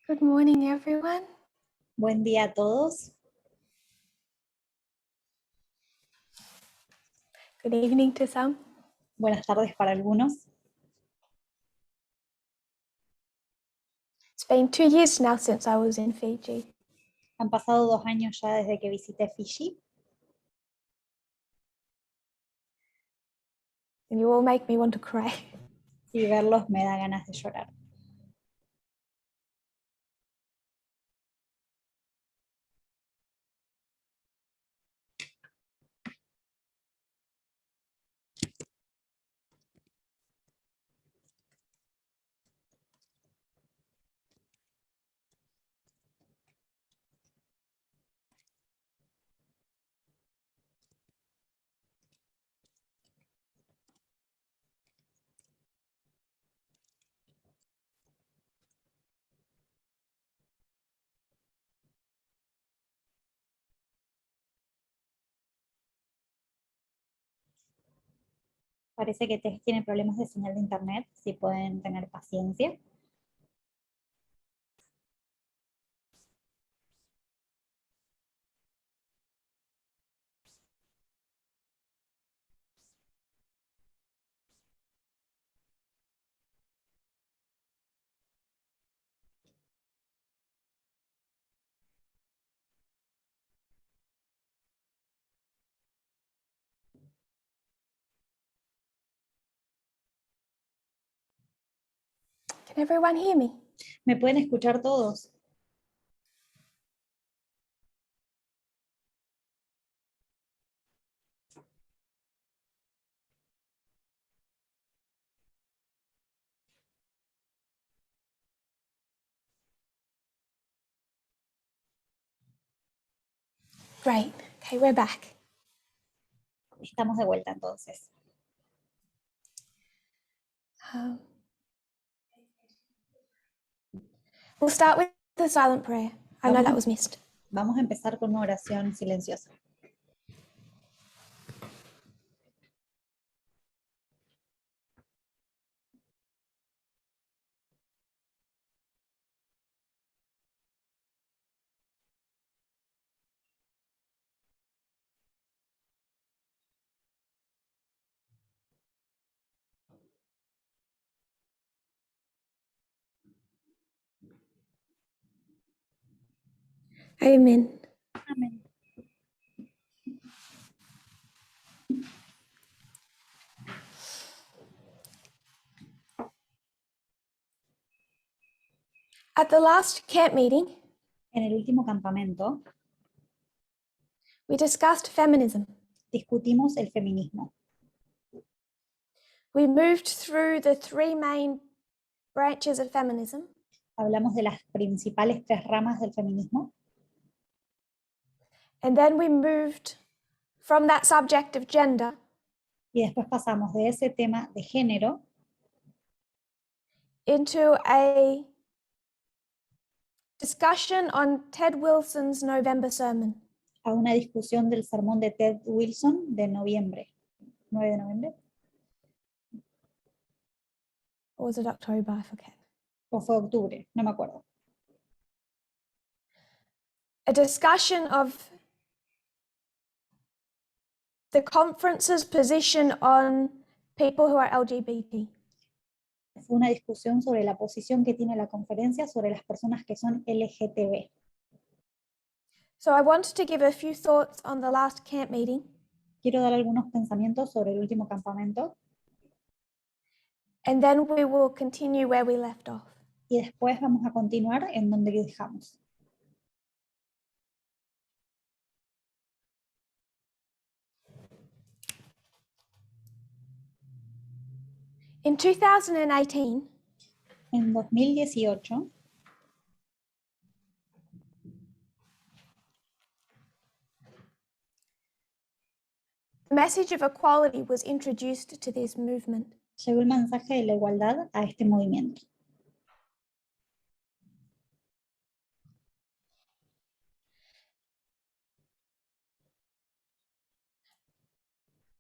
Good morning, everyone. Buen día a todos. Good evening to some. Buenas tardes para algunos. It's been 2 years now since I was in Fiji. Han pasado 2 años ya desde que visité Fiji And you all make me want to cry. y verlos me da ganas de llorar. Parece que Tess tiene problemas de señal de internet, si pueden tener paciencia. Can everyone hear me? ¿Me pueden escuchar todos? Great. Okay, we're back. Estamos de vuelta entonces. We'll start with the silent prayer. I know that was missed. Vamos a empezar con una oración silenciosa. Amen. Amén. At the last camp meeting, En el último campamento we discussed feminism. discutimos el feminismo. We moved through the 3 main branches of feminism. Hablamos de las principales 3 ramas del feminismo. And then we moved from that subject of gender Y después pasamos de ese tema de género into a discussion on Ted Wilson's November sermon. a una discusión del sermón de Ted Wilson de noviembre. 9 de noviembre. Or was it October? I forget. O fue octubre, no me acuerdo. A discussion of the conference's position on people who are LGBT. Fue una discusión sobre la posición que tiene la conferencia sobre las personas que son LGTB. So I wanted to give a few thoughts on the last camp meeting, Quiero dar algunos pensamientos sobre el último campamento and then we will continue where we left off. y después vamos a continuar en donde dejamos. In 2018, En 2018, the message of equality was introduced to this movement. llegó el mensaje de la igualdad a este movimiento.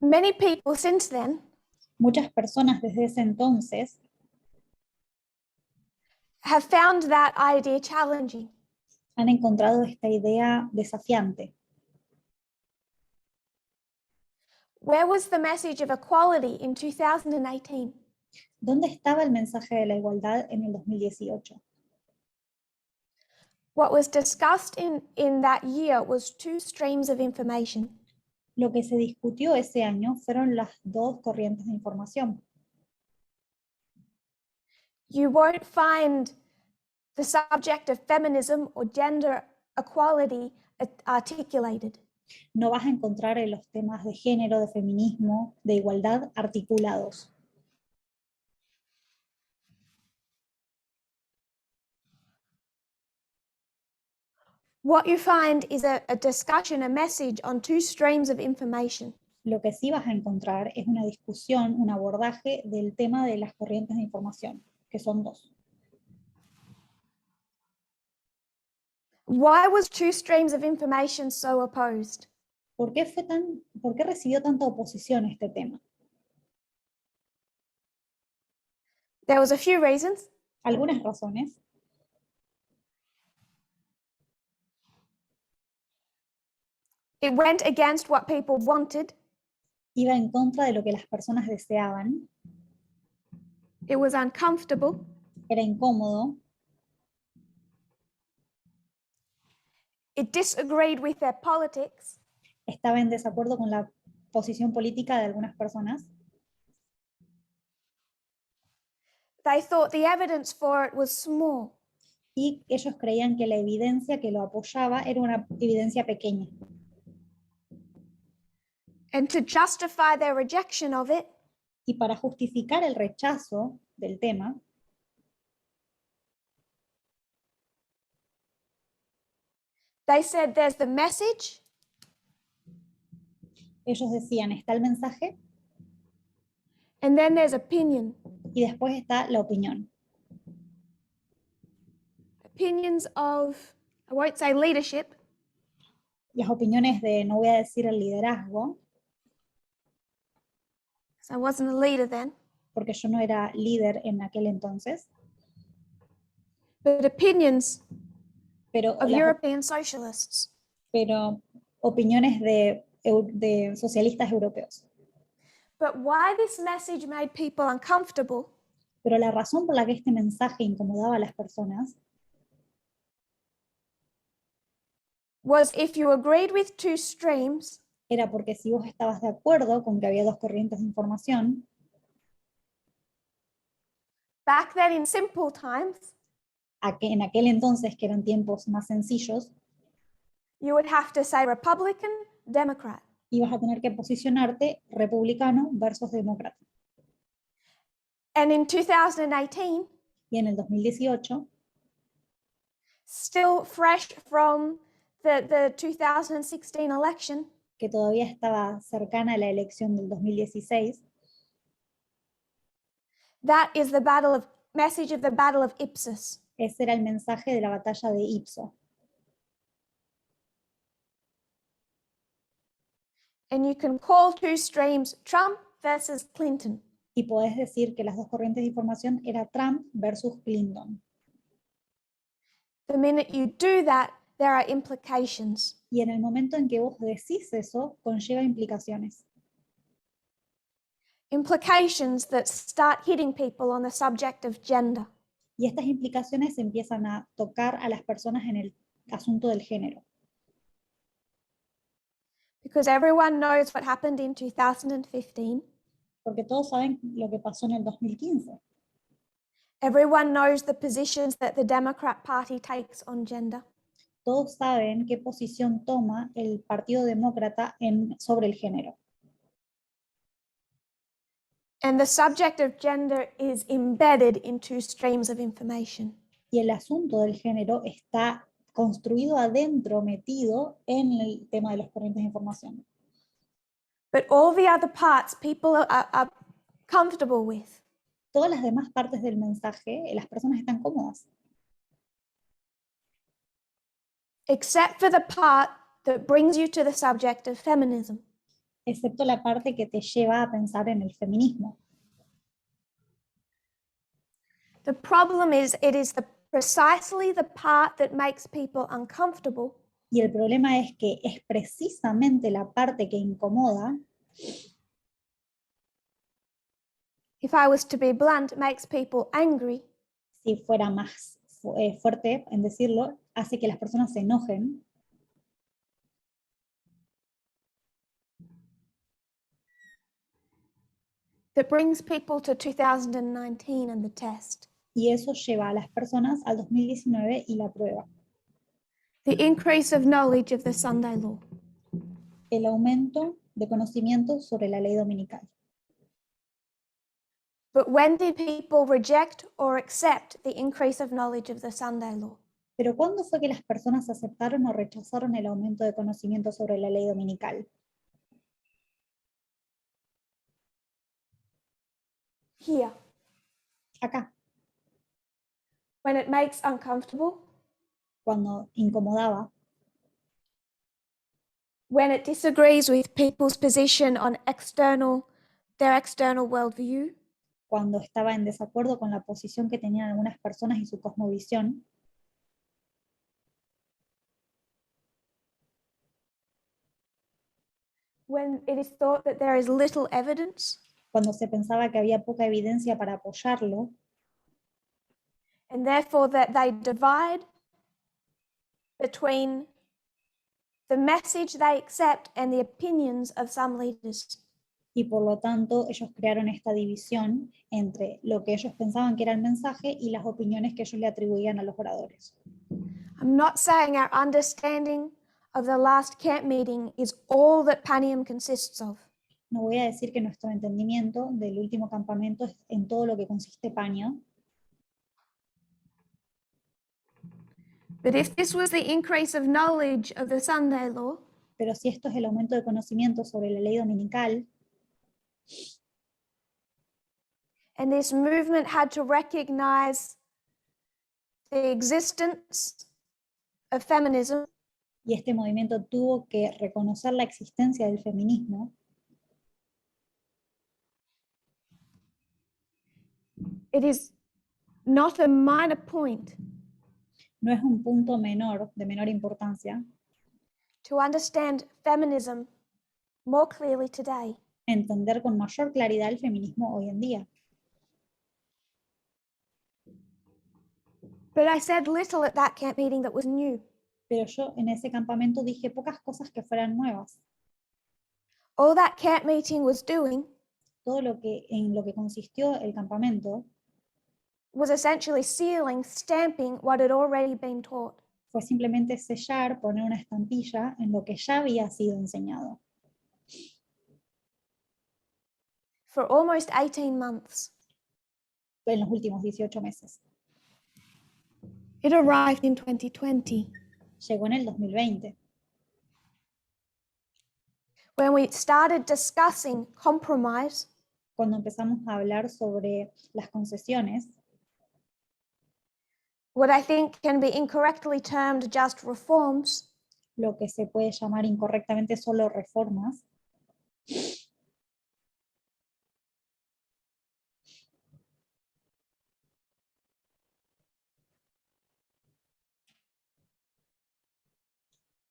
Many people since then Muchas personas desde ese entonces have found that idea challenging. Han encontrado esta idea desafiante. Where was the message of equality in 2018? ¿Dónde estaba el mensaje de la igualdad en el 2018? What was discussed in that year was two streams of information. Lo que se discutió ese año fueron las dos corrientes de información. You won't find the subject of feminism or gender equality articulated. No vas a encontrar en los temas de género, de feminismo, de igualdad articulados. What you find is a discussion, a message on two streams of information. Lo que sí vas a encontrar es una discusión, un abordaje del tema de las corrientes de información, que son dos. Why was two streams of information so opposed? ¿Por qué recibió tanta oposición este tema? There was a few reasons. Algunas razones. It went against what people wanted. Iba en contra de lo que las personas deseaban. It was uncomfortable. Era incómodo. It disagreed with their politics. Estaba en desacuerdo con la posición política de algunas personas. They thought the evidence for it was small. Y ellos creían que la evidencia que lo apoyaba era una evidencia pequeña. And to justify their rejection of it, Y para justificar el rechazo del tema, they said there's the message, ellos decían, está el mensaje and then there's opinion. y después está la opinión. Opinions of, I won't say leadership, Las opiniones de, no voy a decir el liderazgo, because I wasn't a leader then, porque yo no era líder en aquel entonces, but opinions pero, of European socialists. pero opiniones de socialistas europeos. But why this message made people uncomfortable Pero la razón por la que este mensaje incomodaba a las personas was if you agreed with two streams, era porque si vos estabas de acuerdo con que había dos corrientes de información, back then in simple times, en aquel entonces, que eran tiempos más sencillos, you would have to say Republican, Democrat. ibas a tener que posicionarte republicano versus demócrata. And in 2018, Y en el 2018, still fresh from the 2016 election, que todavía estaba cercana a la elección del 2016, that is the message of the Battle of Ipsos. ese era el mensaje de la batalla de Ipso. And you can call two streams Trump versus Clinton. Y podés decir que las dos corrientes de información era Trump versus Clinton. The minute you do that, there are implications. Y en el momento en que vos decís eso, conlleva implicaciones. Implications that start hitting people on the subject of gender. Y estas implicaciones empiezan a tocar a las personas en el asunto del género. Because everyone knows what happened in 2015. Porque todos saben lo que pasó en el 2015. Everyone knows the positions that the Democrat Party takes on gender. Todos saben qué posición toma el Partido Demócrata sobre el género. And the subject of gender is embedded in two streams of information. Y el asunto del género está construido adentro, metido en el tema de las corrientes de información. But all the other parts people are comfortable with. Todas las demás partes del mensaje, las personas están cómodas. Except for the part that brings you to the subject of feminism. Excepto la parte que te lleva a pensar en el feminismo. The problem is it is the precisely the part that makes people uncomfortable Y el problema es que es precisamente la parte que incomoda, if I was to be blunt, makes people angry. si fuera más fuerte en decirlo, hace que las personas se enojen. That brings people to 2019 and the test. Y eso lleva a las personas al 2019 y la prueba. The increase of knowledge of the Sunday law. El aumento de conocimiento sobre la ley dominical. But when did people reject or accept the increase of knowledge of the Sunday law? Pero ¿cuándo fue que las personas aceptaron o rechazaron el aumento de conocimiento sobre la ley dominical? Here. Acá, When it makes uncomfortable, cuando incomodaba, when it disagrees with people's position on their external worldview, cuando estaba en desacuerdo con la posición que tenían algunas personas y su cosmovisión, when it is thought that there is little evidence, cuando se pensaba que había poca evidencia para apoyarlo, and therefore that they divide between the message they accept and the opinions of some leaders. y por lo tanto ellos crearon esta división entre lo que ellos pensaban que era el mensaje y las opiniones que ellos le atribuían a los oradores. I'm not saying our understanding of the last camp meeting is all that Panium consists of. No voy a decir que nuestro entendimiento del último campamento es en todo lo que consiste Paño, But if this was the increase of knowledge of the Sunday law, pero si esto es el aumento de conocimiento sobre la ley dominical, and this movement had to recognize the existence of feminism, y este movimiento tuvo que reconocer la existencia del feminismo, it is not a minor point no es un punto menor, de menor importancia, to understand feminism more clearly today. entender con mayor claridad el feminismo hoy en día. But I said little at that camp meeting that was new. Pero yo en ese campamento dije pocas cosas que fueran nuevas. All that camp meeting was doing Todo lo que, en lo que consistió el campamento was essentially sealing, stamping what had already been taught. fue simplemente sellar, poner una estampilla en lo que ya había sido enseñado. For almost 18 months. En los últimos 18 meses. It arrived in 2020. Llegó en el 2020. When we started discussing compromise, Cuando empezamos a hablar sobre las concesiones, what I think can be incorrectly termed just reforms, lo que se puede llamar incorrectamente solo reformas,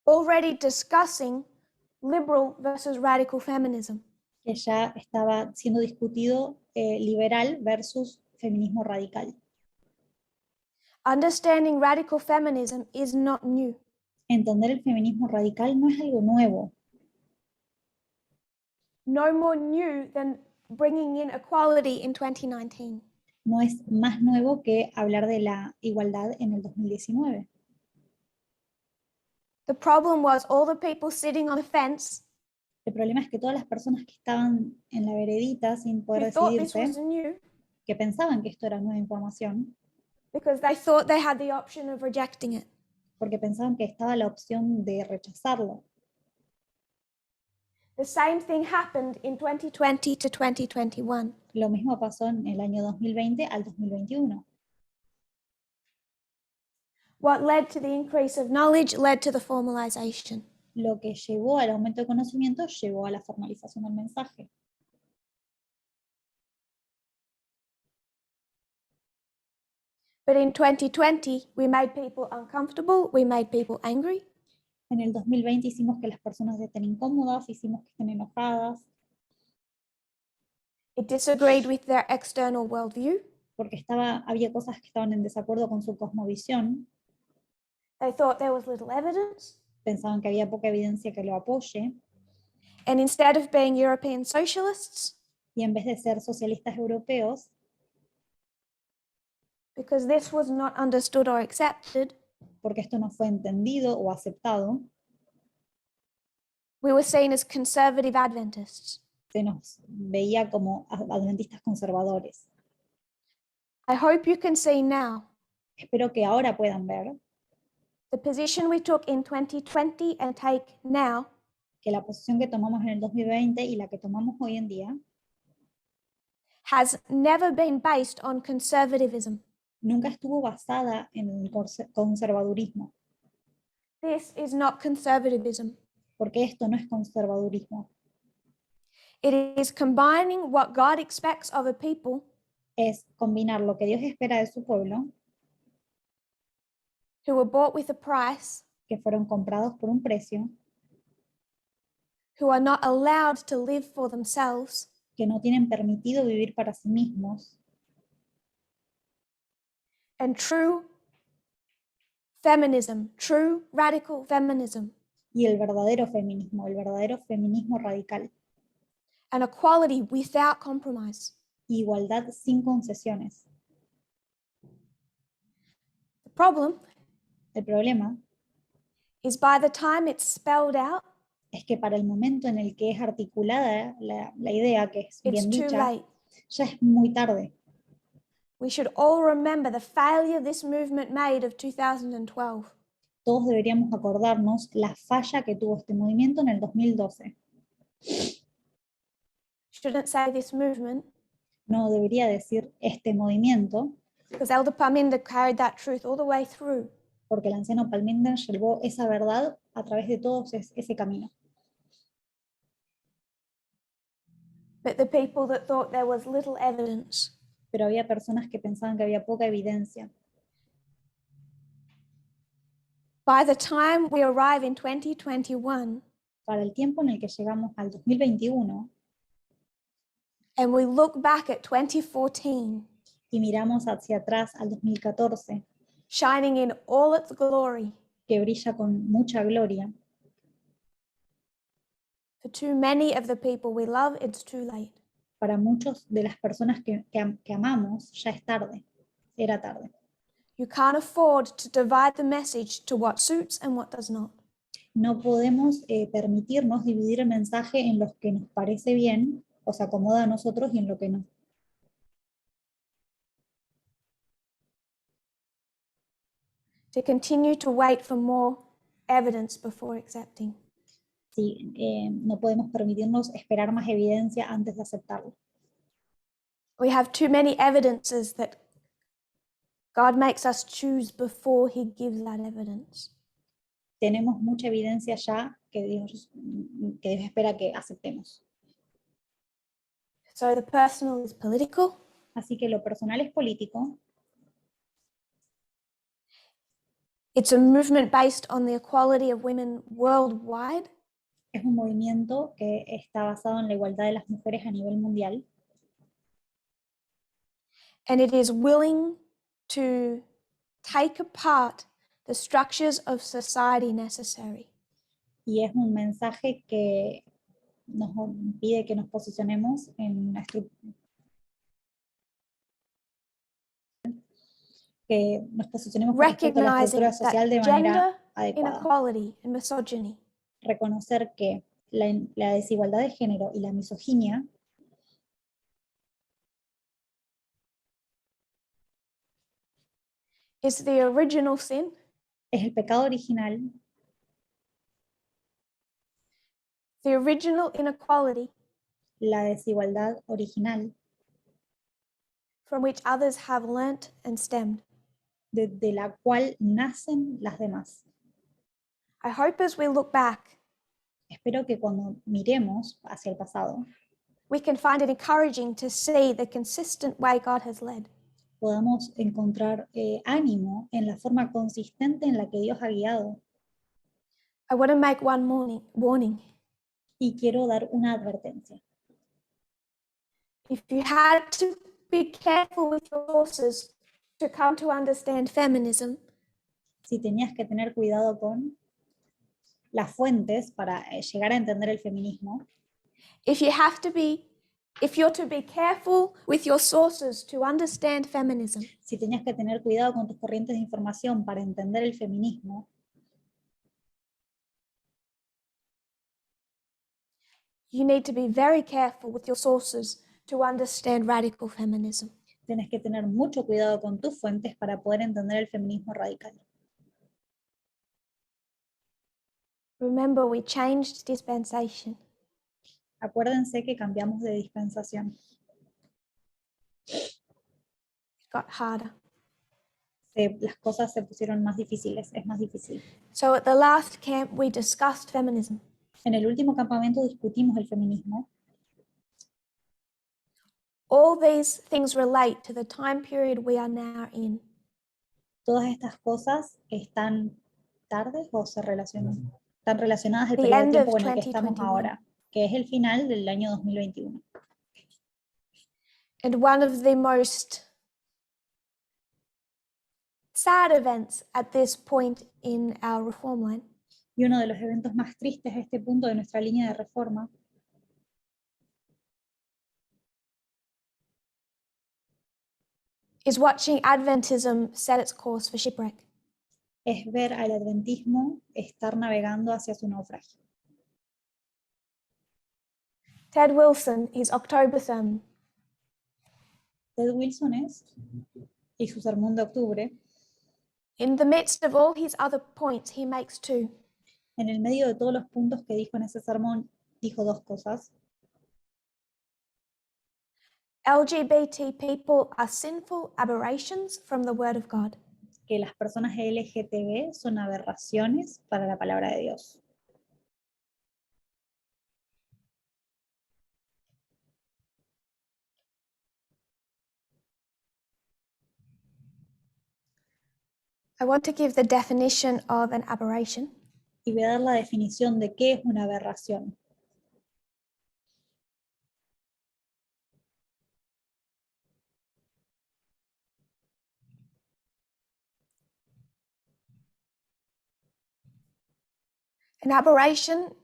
already discussing liberal versus radical feminism. que ya estaba siendo discutido liberal versus feminismo radical. Understanding radical feminism is not new. Entender el feminismo radical no es algo nuevo, No more new than bringing in equality in 2019. no es más nuevo que hablar de la igualdad en el 2019. The problem was all the people sitting on the fence El problema es que todas las personas que estaban en la veredita sin poder who thought this was decidirse, new que pensaban que esto era nueva información, because they thought they had the option of rejecting it. porque pensaban que estaba la opción de rechazarlo. The same thing happened in 2020 to 2021. Lo mismo pasó en el año 2020 al 2021. What led to the increase of knowledge led to the formalization. Lo que llevó al aumento de conocimiento llevó a la formalización del mensaje. But But in 2020, we made people uncomfortable, we made people angry, En el 2020 hicimos que las personas estén incómodas, hicimos que estén enojadas, it disagreed with their external worldview, porque había cosas que estaban en desacuerdo con su cosmovisión, they thought there was little evidence, pensaban que había poca evidencia que lo apoye, and instead of being European socialists, y en vez de ser socialistas europeos, because this was not understood or accepted, porque esto no fue entendido o aceptado, we were seen as conservative Adventists. se nos veía como adventistas conservadores. I hope you can see now Espero que ahora puedan ver the position we took in 2020 and take now que la posición que tomamos en el 2020 y la que tomamos hoy en día has never been based on conservatism. nunca estuvo basada en el conservadurismo, This is not conservatism. porque esto no es conservadurismo, It is combining what God expects of a people es combinar lo que Dios espera de su pueblo, who were bought with a price, que fueron comprados por un precio, who are not allowed to live for themselves, que no tienen permitido vivir para sí mismos, and true feminism, true radical feminism, y el verdadero feminismo radical, and equality without compromise. igualdad sin concesiones. The problem El problema is by the time it's spelled out, es que para el momento en el que es articulada la idea, que es it's bien too dicha, late. ya es muy tarde. We should all remember the failure this movement made of 2012. Todos deberíamos acordarnos la falla que tuvo este movimiento en el 2012. Shouldn't say this movement, No debería decir este movimiento, because Elder Parminder carried that truth all the way through. porque el anciano Palminder llevó esa verdad a través de todo ese camino. But the people that thought there was little evidence, Pero había personas que pensaban que había poca evidencia. by the time we arrive in 2021 Para el tiempo en el que llegamos al 2021 and we look back at 2014, y miramos hacia atrás al 2014, shining in all its glory, que brilla con mucha gloria, for too many of the people we love, it's too late. para muchos de las personas que amamos ya es tarde, era tarde. You can't afford to divide the message to what suits and what does not. No podemos permitirnos dividir el mensaje en los que nos parece bien o se acomoda a nosotros y en lo que no. To continue to wait for more evidence before accepting. Sí, no podemos permitirnos esperar más evidencia antes de aceptarlo. We have too many evidences that God makes us choose before he gives that evidence. Tenemos mucha evidencia ya que Dios espera que aceptemos. So the personal is political, Así que lo personal es político, it's a movement based on the equality of women worldwide, es un movimiento que está basado en la igualdad de las mujeres a nivel mundial, and it is willing to take apart the structures of society necessary. y es un mensaje que nos pide que nos posicionemos en la que nos posicionemos con respecto a la Recognizing estructura social de that manera gender adecuada. inequality and misogyny Reconocer que la desigualdad de género y la misoginia is the original sin, es el pecado original, the original inequality la desigualdad original, from which others have learnt and stemmed. de la cual nacen las demás. I hope as we look back, Espero que cuando miremos hacia el pasado, we can find it encouraging to see the consistent way God has led. podamos encontrar ánimo en la forma consistente en la que Dios ha guiado. I want to make one warning. Y quiero dar una advertencia. If you had to be careful with your sources to come to understand feminism, Si tenías que tener cuidado con las fuentes para llegar a entender el feminismo, if you're to be careful with your sources to understand feminism, si tenías que tener cuidado con tus corrientes de información para entender el feminismo, you need to be very careful with your sources to understand radical feminism. tienes que tener mucho cuidado con tus fuentes para poder entender el feminismo radical. Remember, we changed dispensation. Acuérdense que cambiamos de dispensación. It got harder. Las cosas se pusieron más difíciles, es más difícil. So at the last camp, we discussed feminism. En el último campamento discutimos el feminismo. All these things relate to the time period we are now in. Todas estas cosas están tardes o se relacionan. Están relacionadas al The periodo de end tiempo of en el que estamos 2021. ahora, que es el final del año 2021. And one of the most sad events at this point in our reform line Y uno de los eventos más tristes a este punto de nuestra línea de reforma is watching Adventism set its course for shipwreck. es ver al adventismo estar navegando hacia su naufragio. Ted Wilson, his October sermon, Ted Wilson y su sermón de octubre, in the midst of all his other points, he makes two. en el medio de todos los puntos que dijo en ese sermón, dijo dos cosas. LGBT people are sinful aberrations from the Word of God. Que las personas LGTB son aberraciones para la palabra de Dios. I want to give the definition of an aberration. Y voy a dar la definición de qué es una aberración. An aberration,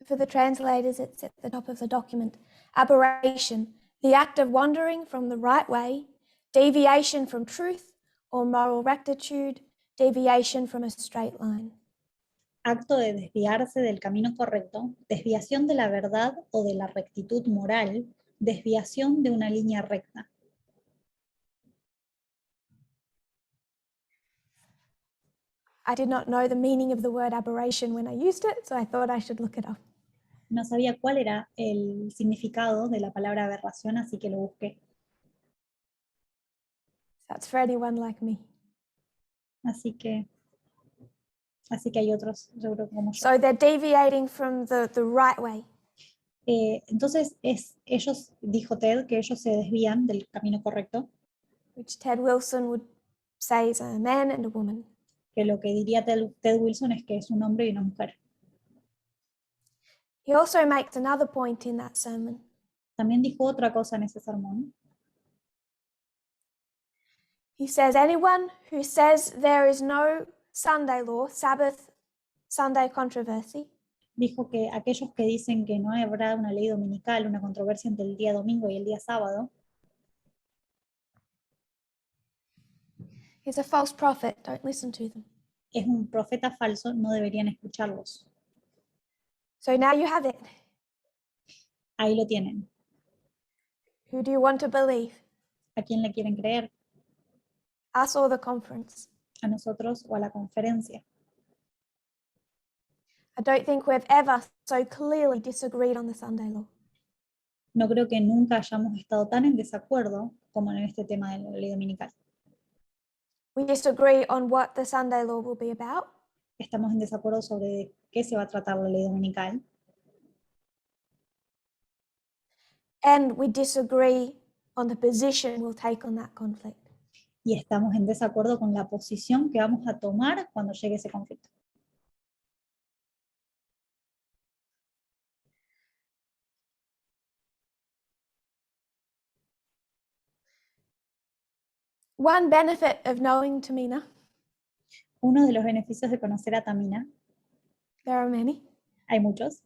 for the translators, it's at the top of the document. Aberration, the act of wandering from the right way, deviation from truth or moral rectitude, deviation from a straight line. Acto de desviarse del camino correcto, desviación de la verdad o de la rectitud moral, desviación de una línea recta. I did not know the meaning of the word aberration when I used it, so I thought I should look it up. No sabía cuál era el significado de la palabra aberración, así que lo busqué. That's for anyone like me. Así que hay otros, seguro como yo. So they're deviating from the right way. Entonces, ellos, dijo Ted, que ellos se desvían del camino correcto, Which Ted Wilson would say is a man and a woman. que lo que diría Ted Wilson es que es un hombre y una mujer. He also makes another point in that sermon. También dijo otra cosa en ese sermón. He says, anyone who says there is no Sunday law, Sabbath, Sunday controversy, Dijo que aquellos que dicen que no habrá una ley dominical, una controversia entre el día domingo y el día sábado, is a false prophet. Don't listen to them. es un profeta falso, no deberían escucharlos. So now you have it. Ahí lo tienen. Who do you want to believe? ¿A quién le quieren creer? Us or the conference? ¿A nosotros o a la conferencia? I don't think we've ever so clearly disagreed on the Sunday law. No creo que nunca hayamos estado tan en desacuerdo como en este tema de la ley dominical. We disagree on what the Sunday law will be about. Estamos en desacuerdo sobre de qué se va a tratar la ley dominical. And we disagree on the position we'll take on that conflict. y estamos en desacuerdo con la posición que vamos a tomar cuando llegue ese conflicto. One benefit of knowing Tamina, Uno de los beneficios de conocer a Tamina, there are many, hay muchos,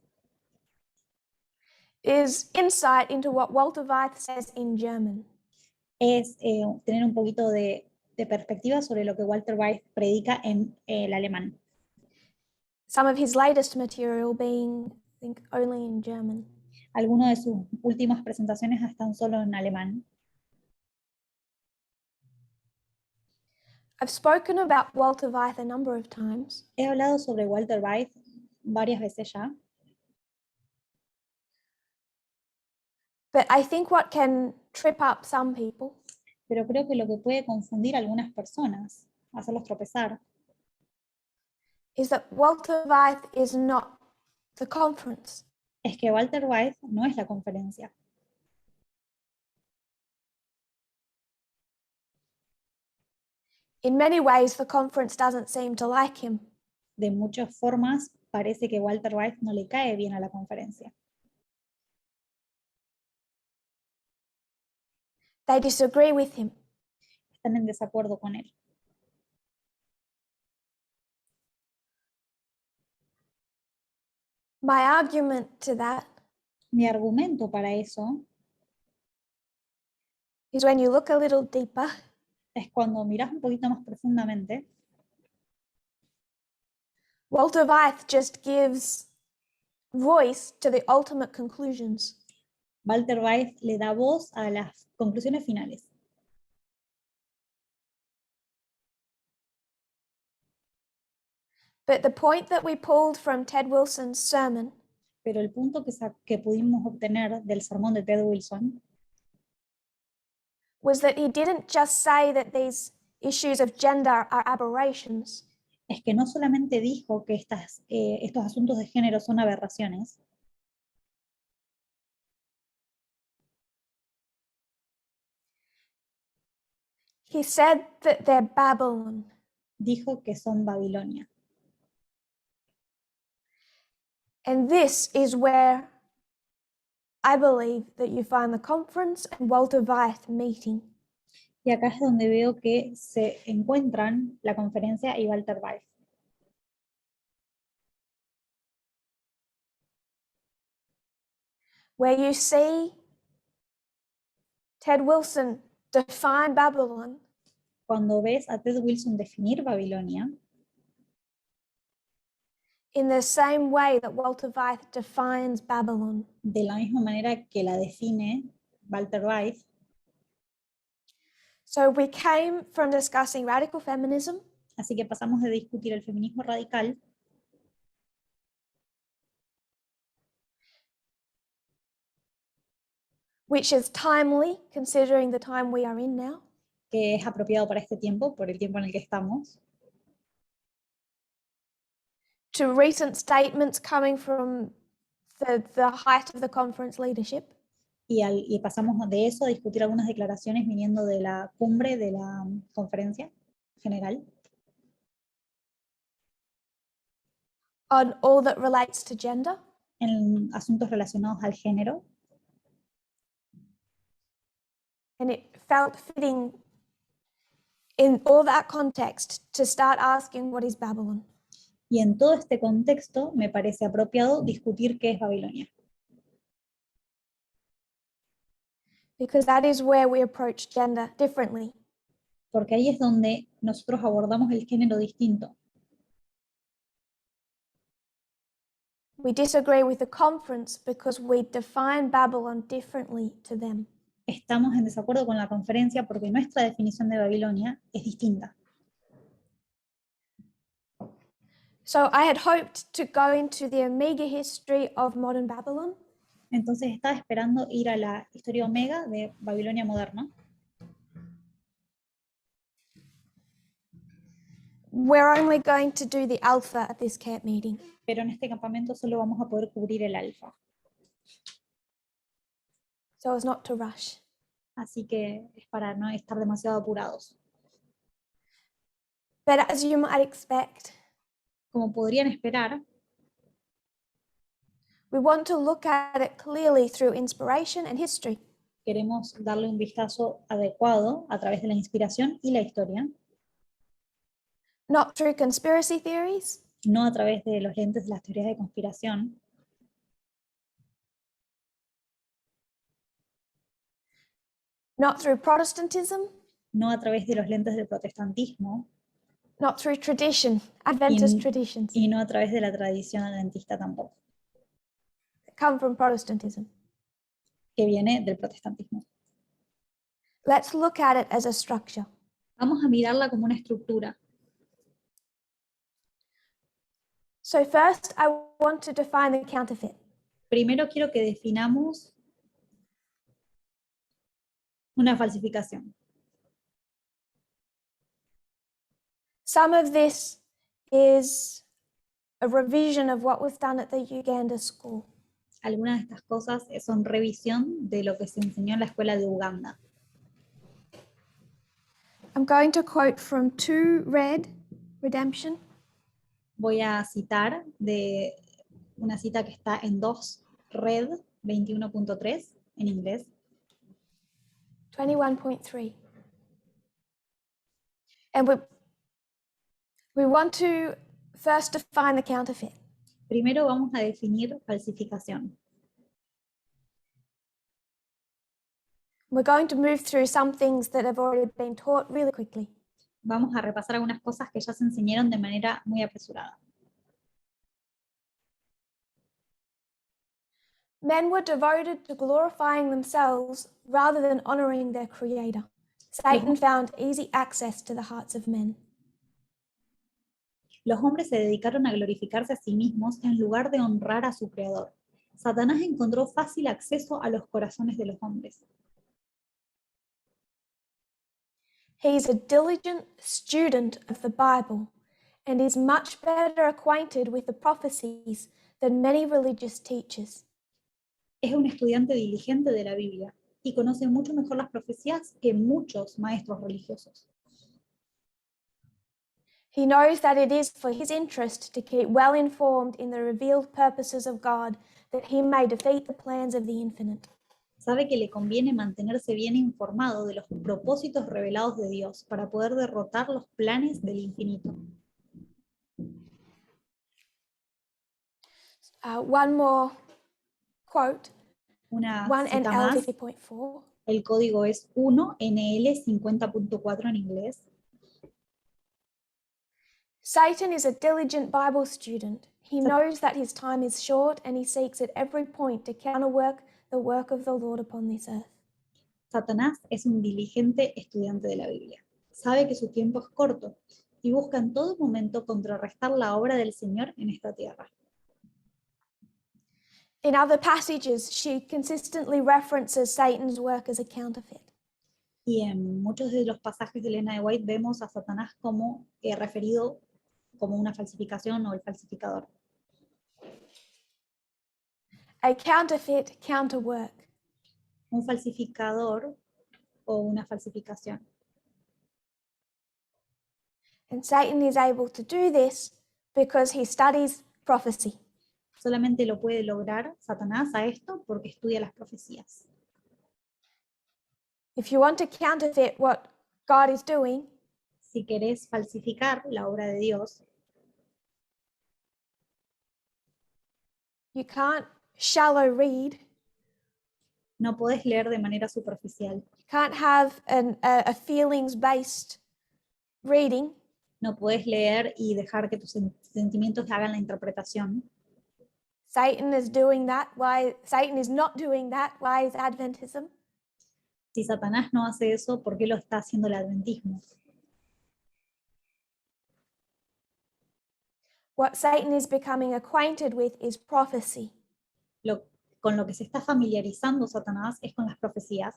is insight into what Walter Weiss says in German. es tener un poquito de perspectiva sobre lo que Walter Weiss predica en el alemán. Some of his latest material being, I think, only in German. Algunas de sus últimas presentaciones están solo en alemán. I've spoken about Walter Weiss a number of times, He hablado sobre Walter Weiss varias veces ya, but I think what can trip up some people pero creo que lo que puede confundir a algunas personas, hacerlos tropezar, is that Walter Weiss is not the conference. es que Walter Weiss no es la conferencia. In many ways, the conference doesn't seem to like him. De muchas formas, parece que Walter Weiss no le cae bien a la conferencia. They disagree with him. Están en desacuerdo con él. My argument to that Mi argumento para eso is when you look a little deeper, es cuando miras un poquito más profundamente, Walter Weiss just gives voice to the ultimate conclusions. Walter Weiss le da voz a las conclusiones finales. But the point that we pulled from Ted Wilson's sermon Pero el punto que pudimos obtener del sermón de Ted Wilson was that he didn't just say that these issues of gender are aberrations. es que no solamente dijo que estos asuntos de género son aberraciones, He said that they're Babylon. dijo que son Babilonia. And this is where I believe that you find the conference and Walter Weiss meeting. Y acá es donde veo que se encuentran la conferencia y Walter Weiss. Where you see Ted Wilson define Babylon Cuando ves a Ted Wilson definir Babilonia, in the same way that Walter Weiss defines Babylon. de la misma manera que la define Walter Weiss, So we came from discussing radical feminism así que pasamos de discutir el feminismo radical, which is timely considering the time we are in now, que es apropiado para este tiempo, por el tiempo en el que estamos, to recent statements coming from the height of the conference leadership, y pasamos de eso a discutir algunas declaraciones viniendo de la cumbre de la conferencia general, on all that relates to gender, en asuntos relacionados al género, and it felt fitting in all that context to start asking what is Babylon. y en todo este contexto me parece apropiado discutir qué es Babilonia, Because that is where we approach gender differently. porque ahí es donde nosotros abordamos el género distinto. We disagree with the conference because we define Babylon differently to them. Estamos en desacuerdo con la conferencia porque nuestra definición de Babilonia es distinta. So I had hoped to go into the Omega history of modern Babylon, Entonces estaba esperando ir a la historia omega de Babilonia moderna, we're only going to do the alpha at this camp meeting. pero en este campamento solo vamos a poder cubrir el alfa. So as not to rush. Así que es para no estar demasiado apurados. But as you might expect, Como podrían esperar, we want to look at it clearly through inspiration and history. queremos darle un vistazo adecuado a través de la inspiración y la historia, Not through conspiracy theories, no a través de los lentes de las teorías de conspiración, not through Protestantism, no a través de los lentes del protestantismo not through tradition, Adventist traditions y no a través de la tradición adventista tampoco, that come from Protestantism. que viene del protestantismo. Let's look at it as a structure. Vamos a mirarla como una estructura. So first, I want to define the counterfeit. Primero quiero que definamos una falsificación. Some of this is a revision of what was done at the Uganda school. Algunas de estas cosas son revisión de lo que se enseñó en la escuela de Uganda. I'm going to quote from 2 Red, Redemption. Voy a citar de una cita que está en 2 Red 21.3 en inglés. 21.3. And we want to first define the counterfeit. Primero vamos a definir falsificación. We're going to move through some things that have already been taught really quickly. Vamos a repasar algunas cosas que ya se enseñaron de manera muy apresurada. Men were devoted to glorifying themselves rather than honoring their creator. Satan found easy access to the hearts of men. Los hombres se dedicaron a glorificarse a sí mismos en lugar de honrar a su creador. Satanás encontró fácil acceso a los corazones de los hombres. He is a diligent student of the Bible and is much better acquainted with the prophecies than many religious teachers. Es un estudiante diligente de la Biblia y conoce mucho mejor las profecías que muchos maestros religiosos. He knows that it is for his interest to keep well informed in the revealed purposes of God, that he may defeat the plans of the infinite. Sabe que le conviene mantenerse bien informado de los propósitos revelados de Dios para poder derrotar los planes del infinito. One more quote, Una 1 cita NL más. 50.4. El código es 1NL50.4 en inglés. Satan is a diligent Bible student. He knows that his time is short and he seeks at every point to counterwork the work of the Lord upon this earth. Satanás es un diligente estudiante de la Biblia. Sabe que su tiempo es corto y busca en todo momento contrarrestar la obra del Señor en esta tierra. In other passages, she consistently references Satan's work as a counterfeit. Y en muchos de los pasajes de Elena de White vemos a Satanás como referido como una falsificación o el falsificador. A counterfeit counterwork. Un falsificador o una falsificación. And Satan is able to do this because he studies prophecy. Solamente lo puede lograr Satanás a esto porque estudia las profecías. If you want to counterfeit what God is doing, Si querés falsificar la obra de Dios, you can't shallow read. no podés leer de manera superficial. You can't have a feelings-based reading. No podés leer y dejar que tus sentimientos hagan la interpretación. Satan is doing that. Why Satan is not doing that? Why is Adventism? Si Satanás no hace eso, ¿por qué lo está haciendo el adventismo? What Satan is becoming acquainted with is prophecy. Con lo que se está familiarizando Satanás es con las profecías.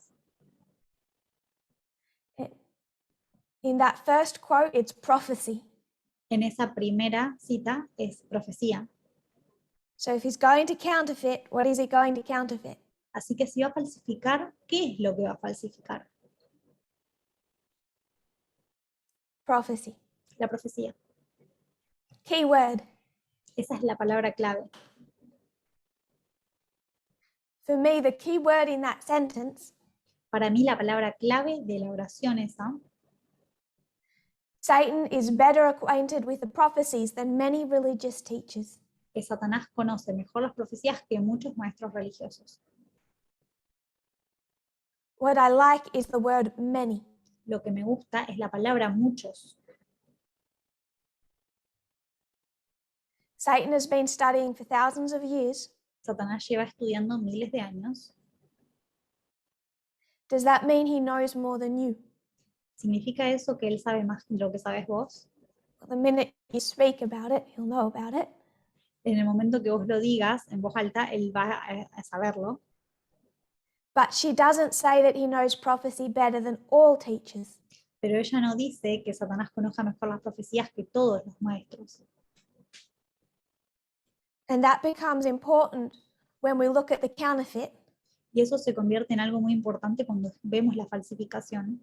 In that first quote, it's prophecy. En esa primera cita es profecía. So if he's going to counterfeit, what is he going to counterfeit? Así que si va a falsificar, ¿qué es lo que va a falsificar? Prophecy. La profecía. Key word. Esa es la palabra clave. For me, the key word in that sentence, Para mí la palabra clave de la oración esa, Satan is better acquainted with the prophecies than many religious teachers. que Satanás conoce mejor las profecías que muchos maestros religiosos. What I like is the word many. Lo que me gusta es la palabra muchos. Satan has been studying for thousands of years. Satanás lleva estudiando miles de años. Does that mean he knows more than you? ¿Significa eso que él sabe más de lo que sabes vos? Well, the minute you speak about it, he'll know about it. En el momento que vos lo digas en voz alta, él va a saberlo. But she doesn't say that he knows prophecy better than all teachers. Pero ella no dice que Satanás conozca mejor las profecías que todos los maestros. And that becomes important when we look at the counterfeit Y eso se convierte en algo muy importante cuando vemos la falsificación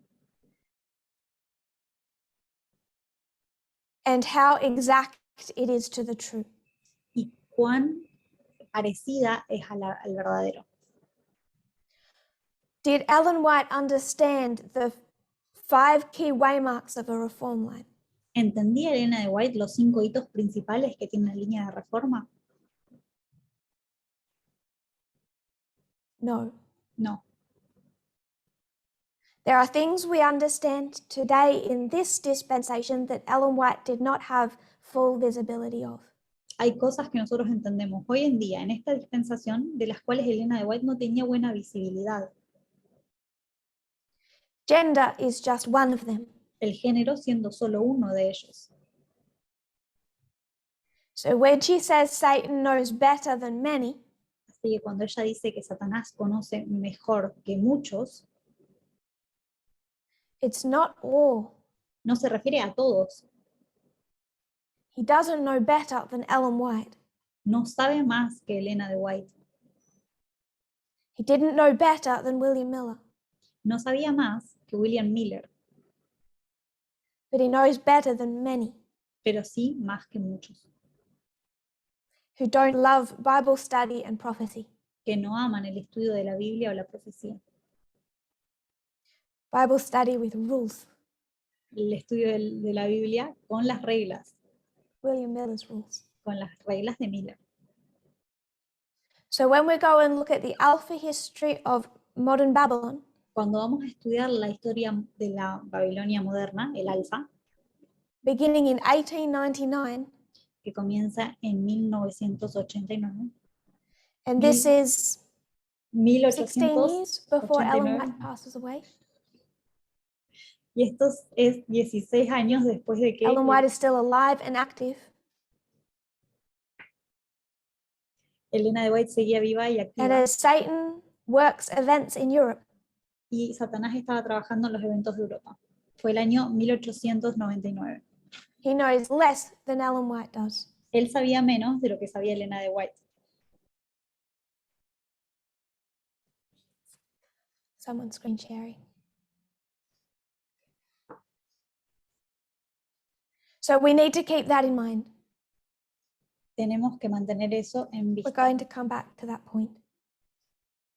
and how exact it is to the truth. y cuán parecida es al verdadero. Did Ellen White understand the 5 key waymarks of a reform line? ¿Entendía Elena de White los 5 hitos principales que tiene la línea de reforma? No. No. There are things we understand today in this dispensation that Ellen White did not have full visibility of. Hay cosas que nosotros entendemos hoy en día en esta dispensación de las cuales Elena de White no tenía buena visibilidad. Gender is just one of them. El género siendo solo uno de ellos. So when she says Satan knows better than many, Así que cuando ella dice que Satanás conoce mejor que muchos, it's not all. no se refiere a todos. He doesn't know better than Ellen White. No sabe más que Elena de White. He didn't know better than William Miller, No sabía más que William Miller, but he knows better than many pero sí más que muchos, who don't love Bible study and prophecy. que no aman el estudio de la Biblia o la profecía. Bible study with rules. El estudio de la Biblia con las reglas, William Miller's rules. con las reglas de Miller. So when we go and look at the alpha history of modern Babylon, Cuando vamos a estudiar la historia de la Babilonia moderna, el Alfa, beginning in 1899, que comienza en 1989, and this is 16 years before Ellen 1889, White passes away. y esto es 16 años después de que Ellen White is still alive and active. Elena de White seguía viva y And activa, as Satan works events in Europe, y Satanás estaba trabajando en los eventos de Europa. Fue el año 1899. he knows less than Ellen White does. Él sabía menos de lo que sabía Elena de White. Someone's screen sharing. So we need to keep that in mind. Tenemos que mantener eso en We're vista. going to come back to that point.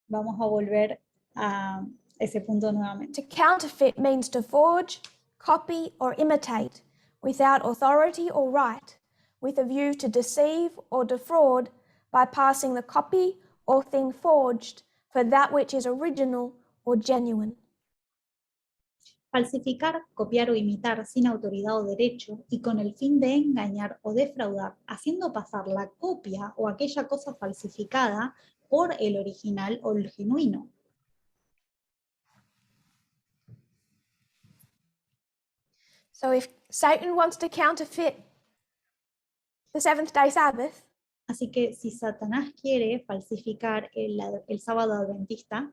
Vamos a volver a ese punto nuevamente. To counterfeit means to forge, copy, or imitate without authority or right, with a view to deceive or defraud by passing the copy or thing forged for that which is original or genuine. Falsificar, copiar o imitar sin autoridad o derecho y con el fin de engañar o defraudar, haciendo pasar la copia o aquella cosa falsificada por el original o el genuino. So if Satan wants to counterfeit the seventh day Sabbath, Así que si Satanás quiere falsificar el sábado adventista,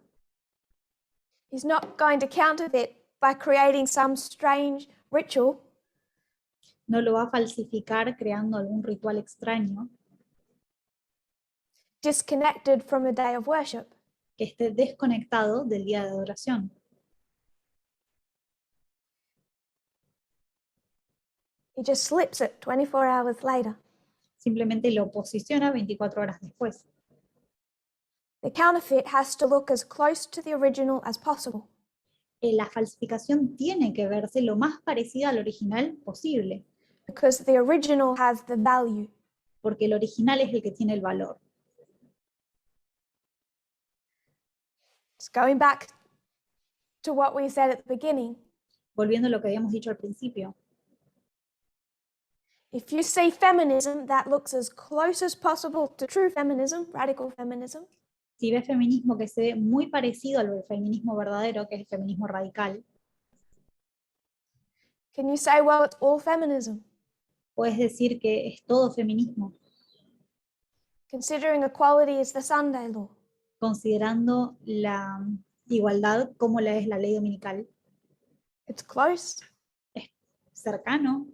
he's not going to counterfeit by creating some strange ritual. no lo va a falsificar creando algún ritual extraño Disconnected from a day of worship. que esté desconectado del día de adoración. He just slips it 24 hours later. Simplemente lo posiciona 24 horas después. The counterfeit has to look as close to the original as possible. La falsificación tiene que verse lo más parecida al original posible, because the original has the value. porque el original es el que tiene el valor. It's going back to what we said at the beginning. Volviendo a lo que habíamos dicho al principio, If you see feminism that looks as close as possible to true feminism, radical feminism, si ves feminismo que se ve muy parecido al feminismo verdadero, que es el feminismo radical, can you say, well, it's all feminism? puedes decir que es todo feminismo, Considering equality is the Sunday law. considerando la igualdad como la es la ley dominical. It's close, Es cercano,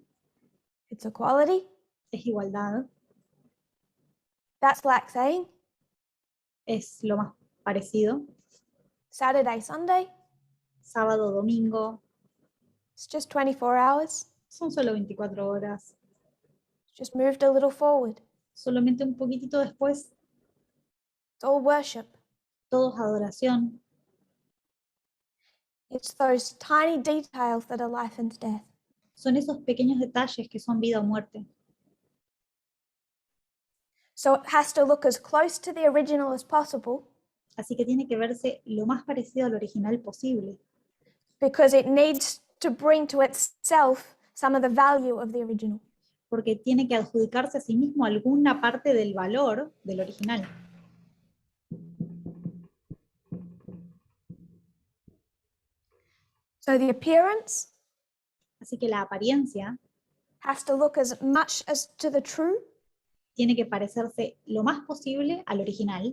it's equality. es igualdad, That's like saying es lo más parecido. Saturday, Sunday, Sábado, domingo, it's just 24 hours. son solo 24 horas. It's just moved a little forward. Solamente un poquitito después, It's all worship. todo es adoración. It's those tiny details that are life and death. Son esos pequeños detalles que son vida o muerte. So it has to look as close to the original as possible Así que tiene que verse lo más parecido al original posible, because it needs to bring to itself some of the value of the original. porque tiene que adjudicarse a sí mismo alguna parte del valor del original. So the appearance Así que la apariencia has to look as much as to the true tiene que parecerse lo más posible al original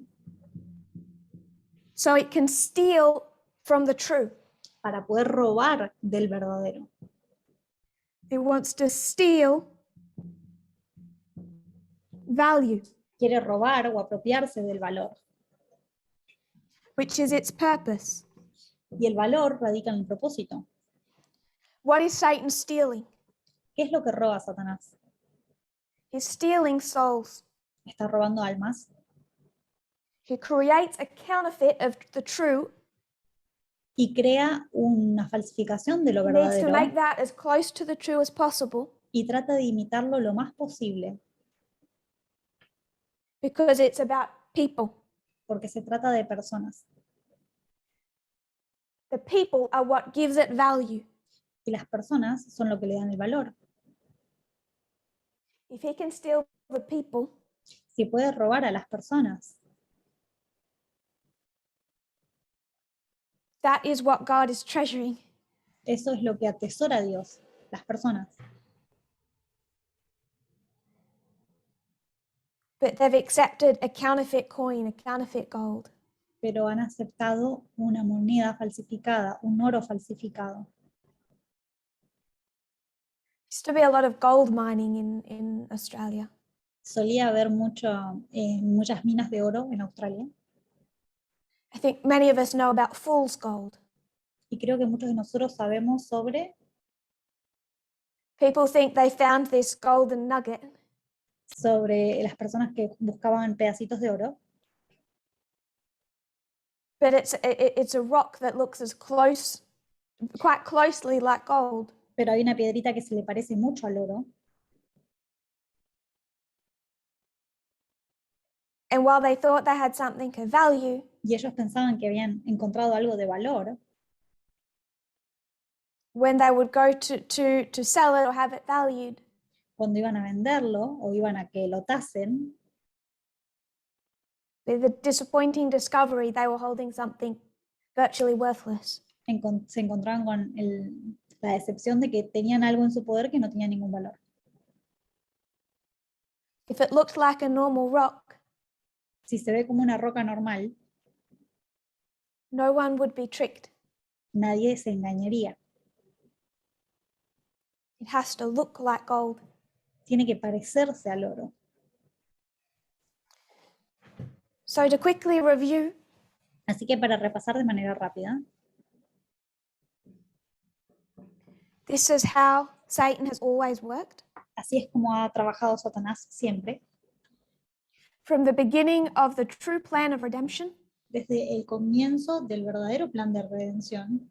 so it can steal from the true. para poder robar del verdadero. It wants to steal value, Quiere robar o apropiarse del valor. which is its purpose. Y el valor radica en el propósito. What is Satan stealing? ¿Qué es lo que roba Satanás? He's stealing souls. ¿Está robando almas? He creates a counterfeit of the true. Y crea una falsificación de lo He needs to verdadero make that as close to the true as possible y trata de imitarlo lo más posible, because it's about people. porque se trata de personas. The people are what gives it value. Y las personas son lo que le dan el valor. If he can steal the people, Si puede robar a las personas, that is what God is treasuring. eso es lo que atesora Dios, las personas. But they've accepted a counterfeit coin, a counterfeit gold. Pero han aceptado una moneda falsificada, un oro falsificado. Used to be a lot of gold mining in Australia. Solía haber muchas minas de oro en Australia. I think many of us know about fool's gold. Y creo que muchos de nosotros sabemos sobre People think they found this golden nugget, las personas que buscaban pedacitos de oro, but it's a rock that looks as close, quite closely like gold. pero hay una piedrita que se le parece mucho al oro. And while they thought they had something of value, Y ellos pensaban que habían encontrado algo de valor. when they would go to sell it or have it valued, Cuando iban a venderlo o iban a que lo tasen, the disappointing discovery they were holding something virtually worthless. se encontraban con la decepción de que tenían algo en su poder que no tenía ningún valor. If it looked like a normal rock, Si se ve como una roca normal, no one would be tricked. nadie se engañaría. It has to look like gold. Tiene que parecerse al oro. So to quickly review, Así que para repasar de manera rápida, this is how Satan has always worked. Así es como ha trabajado Satanás siempre, From the beginning of the true plan of redemption, desde el comienzo del verdadero plan de redención.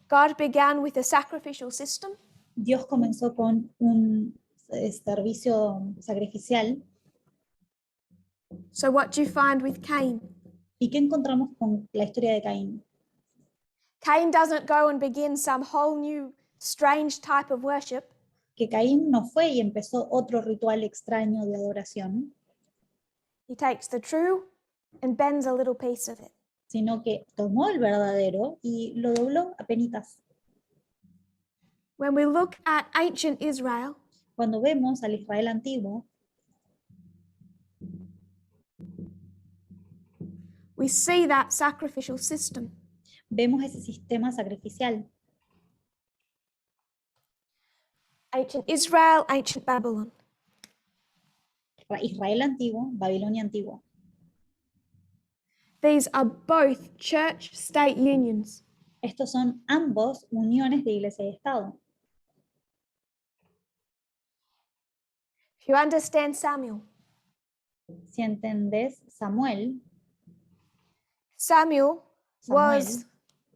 God began with a sacrificial system, Dios comenzó con un servicio sacrificial. so what do you find with Cain? ¿Y qué encontramos con la historia de Caín? Cain doesn't go and begin some whole new strange type of worship. Que Caín no fue y empezó otro ritual extraño de adoración, He takes the true and bends a little piece of it. sino que tomó el verdadero y lo dobló a penitas. When we look at ancient Israel, Cuando vemos al Israel antiguo, we see that sacrificial system. vemos ese sistema sacrificial. Ancient Israel, ancient Babylon. Israel antiguo, Babilonia antiguo. These are both church-state unions. Estos son ambos uniones de iglesia y Estado. If you understand Samuel, Si entendés, Samuel was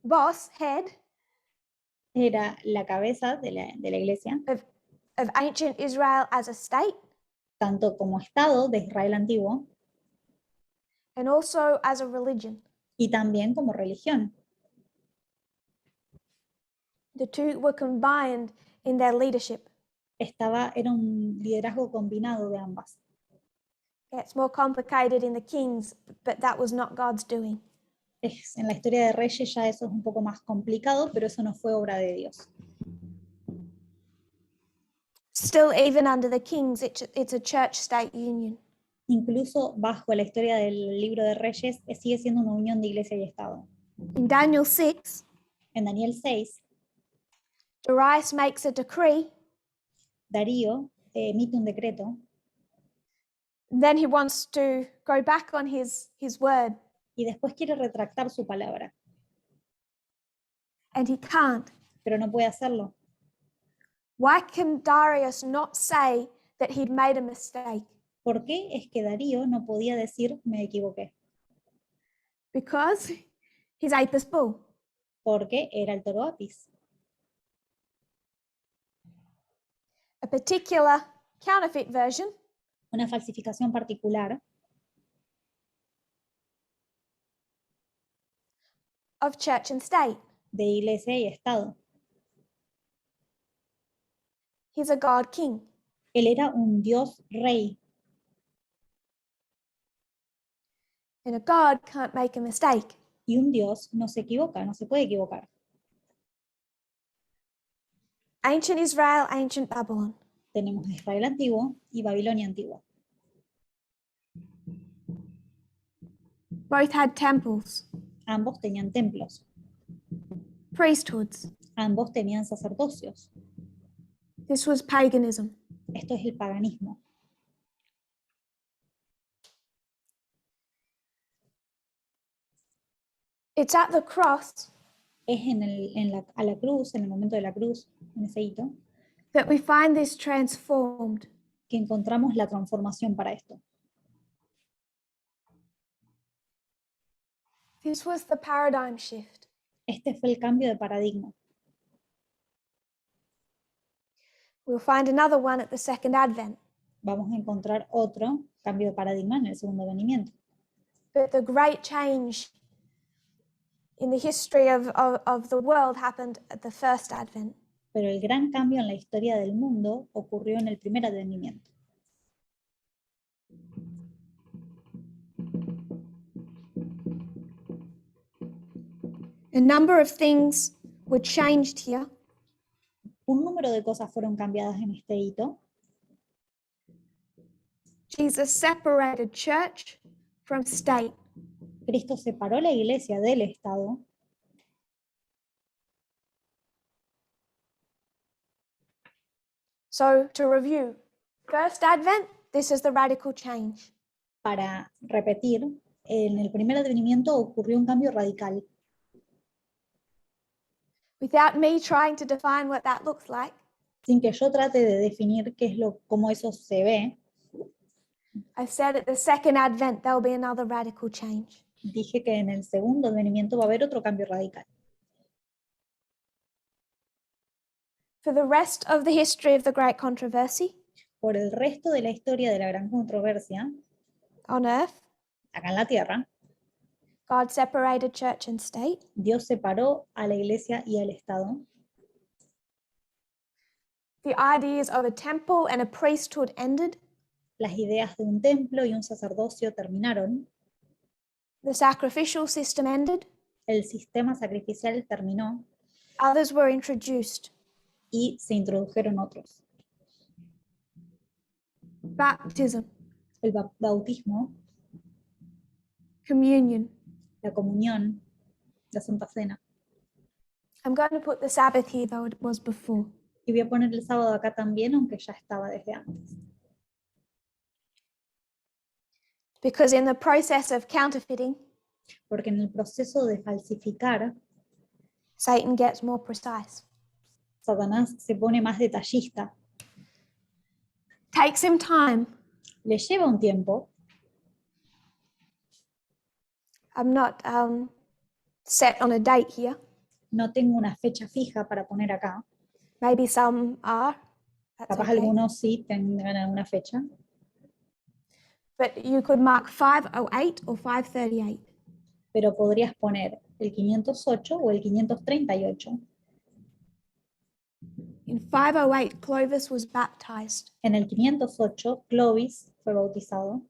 boss, head era la cabeza de la iglesia, of ancient Israel as a state, tanto como Estado de Israel antiguo, and also as a religion. y también como religión. The two were combined in their leadership. Era un liderazgo combinado de ambas. It's more complicated in the Kings, but that was not God's doing. En la historia de Reyes ya eso es un poco más complicado, pero eso no fue obra de Dios. Still, even under the Kings, it's a church-state union. Incluso bajo la historia del libro de Reyes, sigue siendo una unión de iglesia y Estado. In Daniel 6, En Daniel 6, Darius makes a decree. Darío emite un decreto, Then he wants to go back on his word, y después quiere retractar su palabra, and he can't. pero no puede hacerlo. Why can Darius not say that he'd made a mistake? ¿Por qué es que Darío no podía decir me equivoqué? Because he's Apis bull. Porque era el toro Apis. A particular counterfeit version Una falsificación particular of church and state. de iglesia y Estado. He's a God king. Él era un Dios rey, And a God can't make a mistake. y un Dios no se equivoca, no se puede equivocar. Ancient Israel, ancient Babylon. Tenemos Israel antiguo y Babilonia antigua. Both had temples, Ambos tenían templos, priesthoods. ambos tenían sacerdocios. This was paganism. Esto es el paganismo. It's at the cross Es a la cruz, en el momento de la cruz, en ese hito, that we find this transformed. que encontramos la transformación para esto. This was the paradigm shift. Este fue el cambio de paradigma. We'll find another one at the second advent. Vamos a encontrar otro cambio de paradigma en el segundo venimiento. But the great change in the history of the world happened at the first advent. Pero el gran cambio en la historia del mundo ocurrió en el primer advenimiento. A number of things were changed here. Un número de cosas fueron cambiadas en este hito. Jesus separated church from state. Cristo separó la iglesia del Estado. So to review, first advent, this is the radical change. Para repetir, en el primer advenimiento ocurrió un cambio radical. without me trying to define what that looks like. sin que yo trate de definir cómo eso se ve, I said at the second advent there'll be another radical change. dije que en el segundo advenimiento va a haber otro cambio radical. For the rest of the history of the great controversy Por el resto de la historia de la gran controversia, on earth, acá en la tierra, God separated church and state. Dios separó a la iglesia y al Estado. The ideas of a temple and a priesthood ended. Las ideas de un templo y un sacerdocio terminaron. The sacrificial system ended. El sistema sacrificial terminó Others were introduced. y se introdujeron otros. Baptism, El bautismo, communion. la comunión, la Santa Cena. I'm going to put the Sabbath here, though it was before. Y voy a poner el sábado acá también, aunque ya estaba desde antes. Because in the process of counterfeiting, Porque en el proceso de falsificar, Satan gets more precise. Satanás se pone más detallista. Takes him time. Le lleva un tiempo. I'm not set on a date here. No tengo una fecha fija para poner acá. Maybe some are. That's Capaz okay. algunos sí tengan alguna fecha. But you could mark 508 or 538. Pero podrías poner el 508 o el 538. In 508, Clovis was baptized. En el 508, Clovis fue bautizado.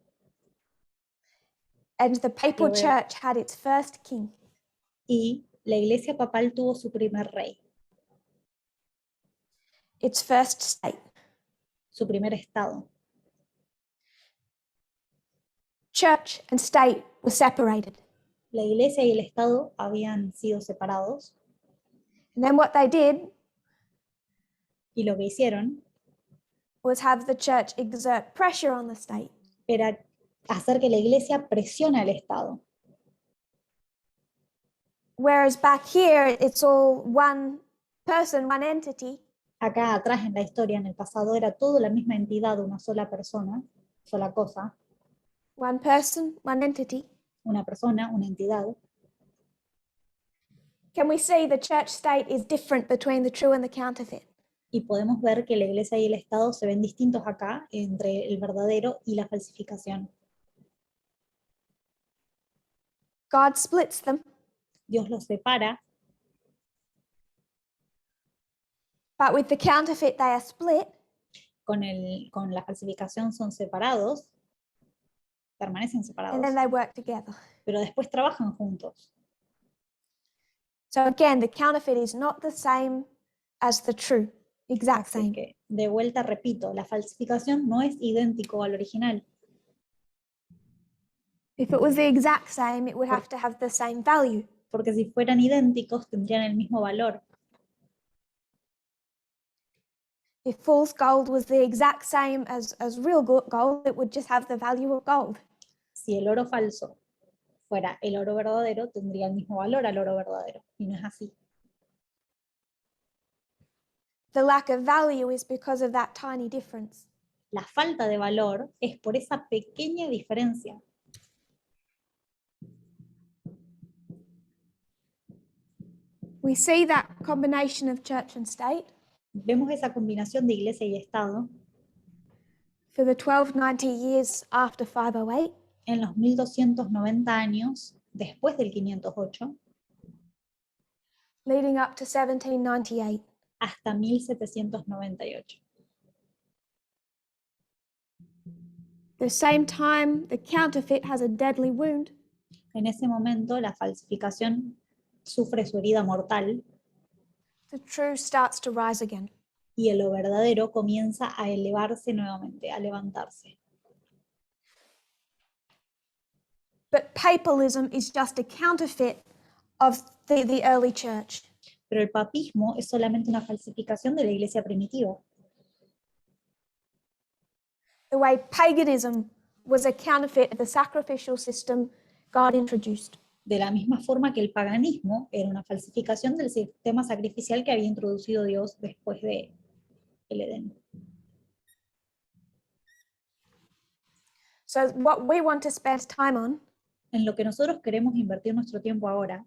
And the papal Lo veo. church had its first king. Y la iglesia papal tuvo su primer rey, Its first state. su primer estado. Church and state were separated. La iglesia y el estado habían sido separados. And then what they did Y lo que hicieron was have the church exert pressure on the state. era hacer que la iglesia presione al estado. Whereas back here, it's all one person, one entity. Acá atrás en la historia, en el pasado, era todo la misma entidad, una sola persona, sola cosa, One person, one entity. una persona, una entidad. Can we see the church state is different between the true and the counterfeit? Y podemos ver que la iglesia y el estado se ven distintos acá entre el verdadero y la falsificación. God splits them, Dios los separa, but with the counterfeit, they are split. con la falsificación son separados, permanecen And separados, then they work together. pero después trabajan juntos. So again, the counterfeit is not the same as the true, exact Así same. que, de vuelta repito, la falsificación no es idéntico al original. If it was the exact same, it would have to have the same value. Porque si fueran idénticos tendrían el mismo valor. If false gold was the exact same as real gold, it would just have the value of gold. Si el oro falso fuera el oro verdadero, tendría el mismo valor al oro verdadero. Y no es así. The lack of value is because of that tiny difference. La falta de valor es por esa pequeña diferencia. We see that combination of church and state Vemos esa combinación de iglesia y Estado for the 1290 years after 508, en los 1290 años después del 508 leading up to 1798. hasta 1798. The same time, the counterfeit has a deadly wound. En ese momento la falsificación sufre su herida mortal The true starts to rise again. y lo verdadero comienza a elevarse nuevamente, a levantarse. But papalism is just a counterfeit of the early church. Pero el papismo es solamente una falsificación de la iglesia primitiva. The way paganism was a counterfeit of the sacrificial system God introduced. de la misma forma que el paganismo era una falsificación del sistema sacrificial que había introducido Dios después de el Edén. So what we want to spend time on En lo que nosotros queremos invertir nuestro tiempo ahora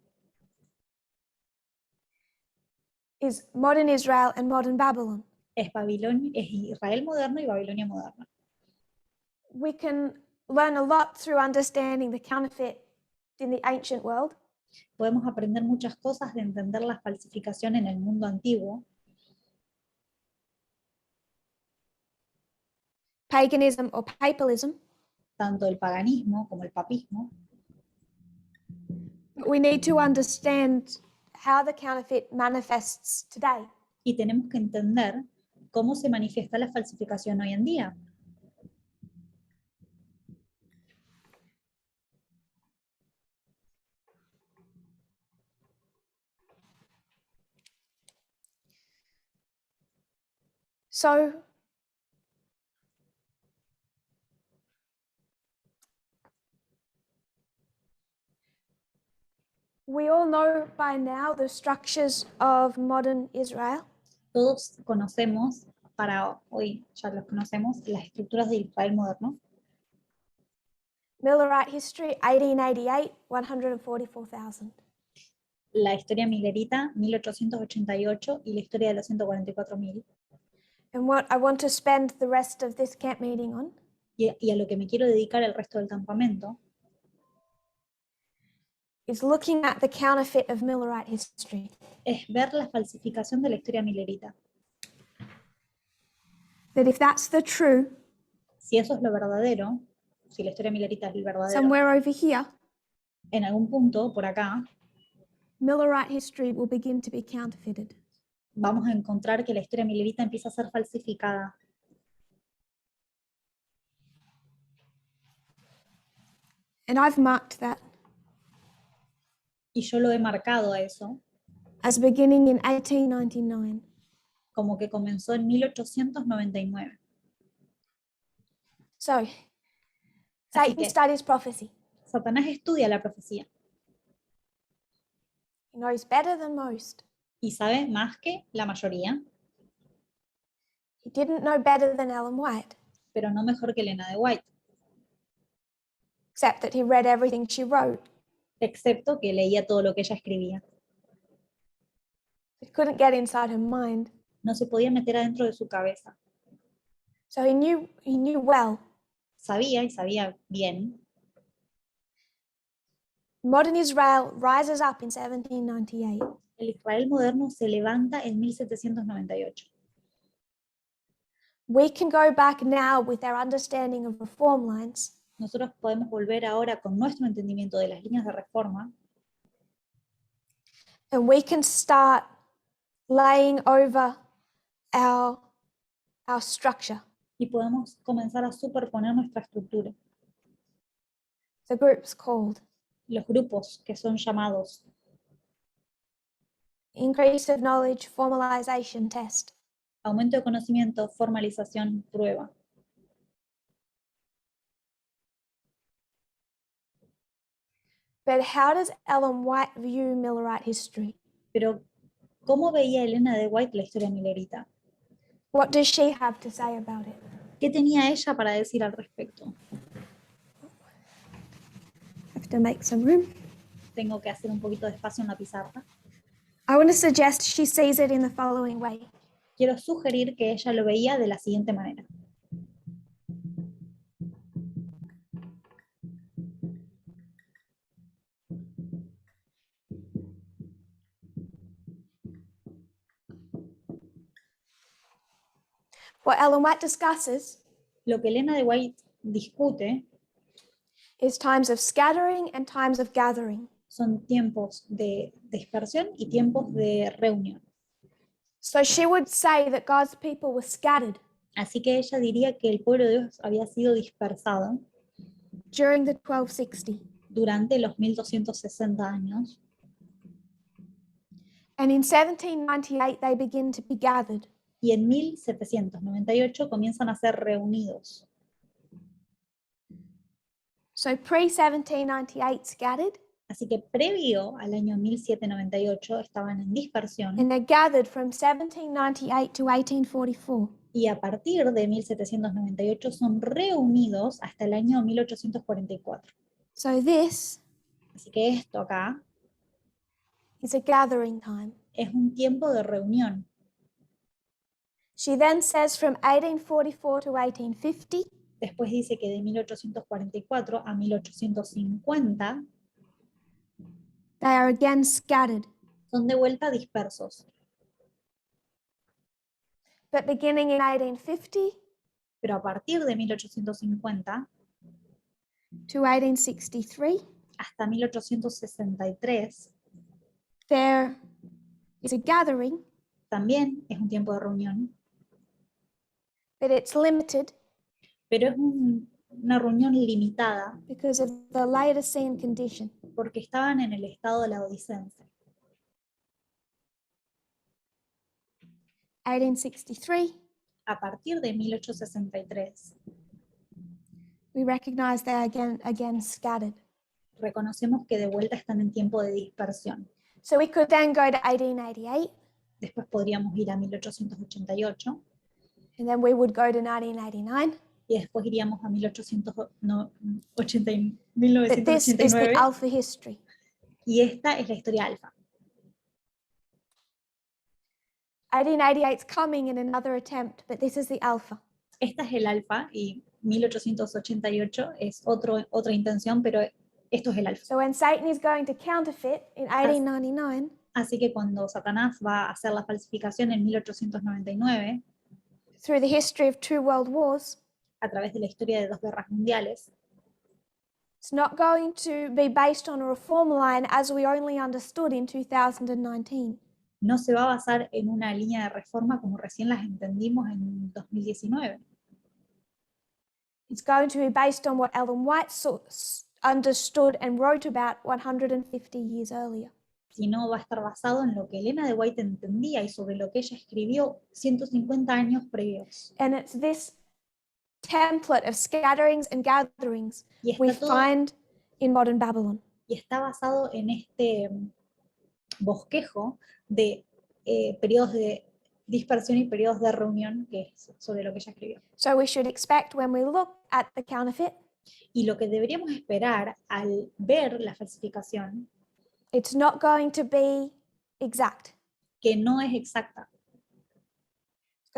is modern Israel and modern Babylon. es Israel moderno y Babilonia moderna. We can learn a lot through understanding the counterfeit in the ancient world. Podemos aprender muchas cosas de entender la falsificación en el mundo antiguo, Paganism or papalism, tanto el paganismo como el papismo, but we need to understand how the counterfeit manifests today. y tenemos que entender cómo se manifiesta la falsificación hoy en día. So we all know by now the structures of modern Israel. Todos conocemos, para hoy ya los conocemos, las estructuras de Israel moderno. Millerite history, 1888, 144,000. La historia milerita, 1888, y la historia de los 144.000. And what I want to spend the rest of this camp meeting on Y a lo que me quiero dedicar el resto del campamento is looking at the counterfeit of Millerite history. es ver la falsificación de la historia milerita. That if that's the true, Si eso es lo verdadero, si la historia milerita es el verdadero, somewhere over here, en algún punto por acá Millerite history will begin to be counterfeited. vamos a encontrar que la historia milerita empieza a ser falsificada. And I've marked that Y yo lo he marcado a eso as beginning in 1899. como que comenzó en 1899. So, Así Satan que studies prophecy. Satanás estudia la profecía He knows better than most. y sabe más que la mayoría, He didn't know better than Ellen White, pero no mejor que Elena de White, except that he read everything she wrote. excepto que leía todo lo que ella escribía. It couldn't get inside her mind. No se podía meter adentro de su cabeza. So he knew well. Sabía y sabía bien. Modern Israel rises up in 1798. El Israel moderno se levanta en 1798. We can go back now with our understanding of reform lines Nosotros podemos volver ahora con nuestro entendimiento de las líneas de reforma and we can start laying over our structure. y podemos comenzar a superponer nuestra estructura. The group's called Los grupos que son llamados Increase of Knowledge Formalization Test. aumento de conocimiento, formalización, prueba. But how does Ellen White view Millerite history? Pero, ¿cómo veía Elena de White la historia milerita? What does she have to say about it? ¿Qué tenía ella para decir al respecto? Have to make some room. Tengo que hacer un poquito de espacio en la pizarra. I want to suggest she sees it in the following way. Quiero sugerir que ella lo veía de la siguiente manera. What Ellen White discusses Lo que Elena de White discute is times of scattering and times of gathering. son tiempos de dispersión y tiempos de reunión. So she would say that God's people were scattered Así que ella diría que el pueblo de Dios había sido dispersado during the 1260. durante los 1260 años And in 1798, they begin to be gathered. y en 1798 comienzan a ser reunidos. So pre-1798 scattered, Así que previo al año 1798 estaban en dispersión and they're gathered from 1798 to 1844. y a partir de 1798 son reunidos hasta el año 1844. So this Así que esto acá is a gathering time. es un tiempo de reunión. She then says from 1844 to 1850, Después dice que de 1844 a 1850 they are again scattered. son de vuelta dispersos. But beginning in 1850 Pero a partir de 1850 to 1863, hasta 1863 there is a gathering, también es un tiempo de reunión, but it's limited pero es una reunión limitada because of the Laodicean condition. porque estaban en el estado laodicense. 1863, A partir de 1863 we recognize they are again scattered. reconocemos que de vuelta están en tiempo de dispersión. So we could then go to 1888, Después podríamos ir a 1888 and then we would go to 1989. y después iríamos a But this is the 1989 alpha history. y esta es la historia alfa. 1888 is coming in another attempt, but this is the alpha. Esta es el alfa y 1888 es otra intención, pero esto es el alfa. So when Satan is going to counterfeit in 1899, Así que cuando Satanás va a hacer la falsificación en 1899, through the history of 2 world wars, a través de la historia de 2 guerras mundiales, it's not going to be based on a reform line as we only understood in 2019. no se va a basar en una línea de reforma como recién las entendimos en 2019. It's going to be based on what Ellen White understood and wrote about 150 years earlier. Sino va a estar basado en lo que Elena de White entendía y sobre lo que ella escribió 150 años previos. And it's this template of scatterings and gatherings Y we está, todo, find in modern Babylon. y está basado en este bosquejo de periodos de dispersión y periodos de reunión, que es sobre lo que ella escribió. So we should expect when we look at the counterfeit, Y lo que deberíamos esperar al ver la falsificación, it's not going to be exact. que no es exacta, It's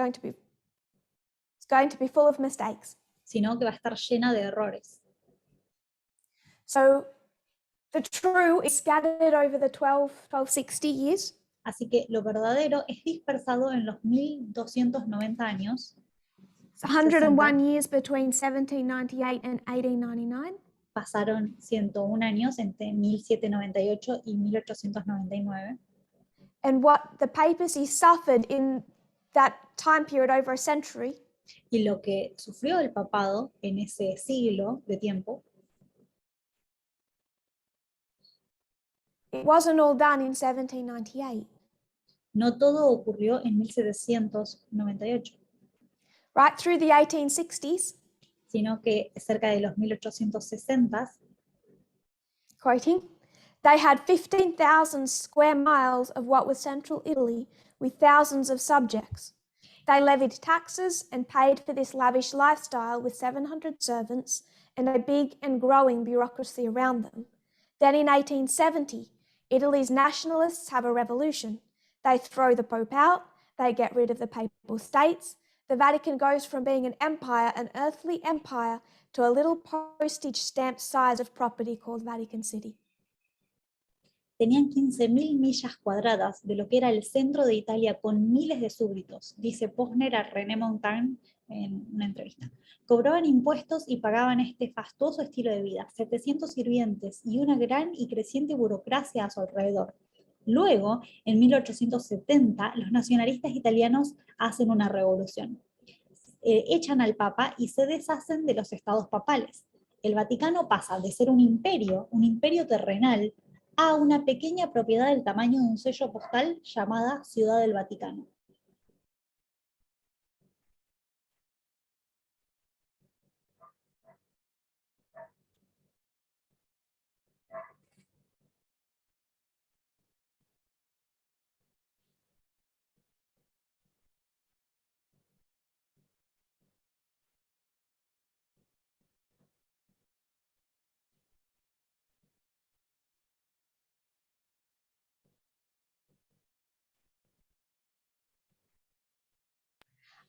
going to be full of mistakes. sino que va a estar llena de errores. So the true is scattered over the 1260 years. Así que lo verdadero es dispersado en los 1290 años. It's 101 years between 1798 and 1899. Pasaron 101 años entre 1798 y 1899. And what the papacy suffered in that time period over a century Y lo que sufrió el papado en ese siglo de tiempo, it wasn't all done in 1798. no todo ocurrió en 1798, Right through the 1860s, sino que cerca de los 1860s, quoting, they had 15,000 square miles of what was central Italy with thousands of subjects. They levied taxes and paid for this lavish lifestyle with 700 servants and a big and growing bureaucracy around them. Then in 1870, Italy's nationalists have a revolution. They throw the Pope out, they get rid of the Papal States. The Vatican goes from being an empire, an earthly empire, to a little postage stamp size of property called Vatican City. tenían 15.000 millas cuadradas de lo que era el centro de Italia con miles de súbditos, dice Posner a René Montagne en una entrevista. Cobraban impuestos y pagaban este fastuoso estilo de vida, 700 sirvientes y una gran y creciente burocracia a su alrededor. Luego, en 1870, los nacionalistas italianos hacen una revolución. Echan al Papa y se deshacen de los estados papales. El Vaticano pasa de ser un imperio terrenal, a una pequeña propiedad del tamaño de un sello postal llamada Ciudad del Vaticano.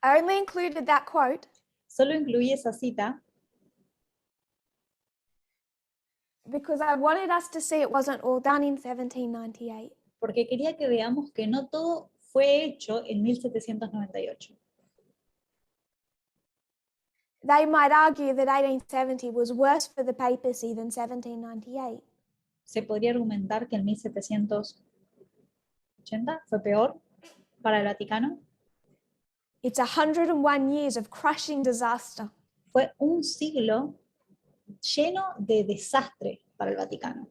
I only included that quote Solo incluí esa cita because I wanted us to see it wasn't all done in 1798. porque quería que veamos que no todo fue hecho en 1798. They might argue that 1870 was worse for the papacy than 1798. Se podría argumentar que el 1780 fue peor para el Vaticano. It's 101 years of crushing disaster. Fue un siglo lleno de desastre para el Vaticano.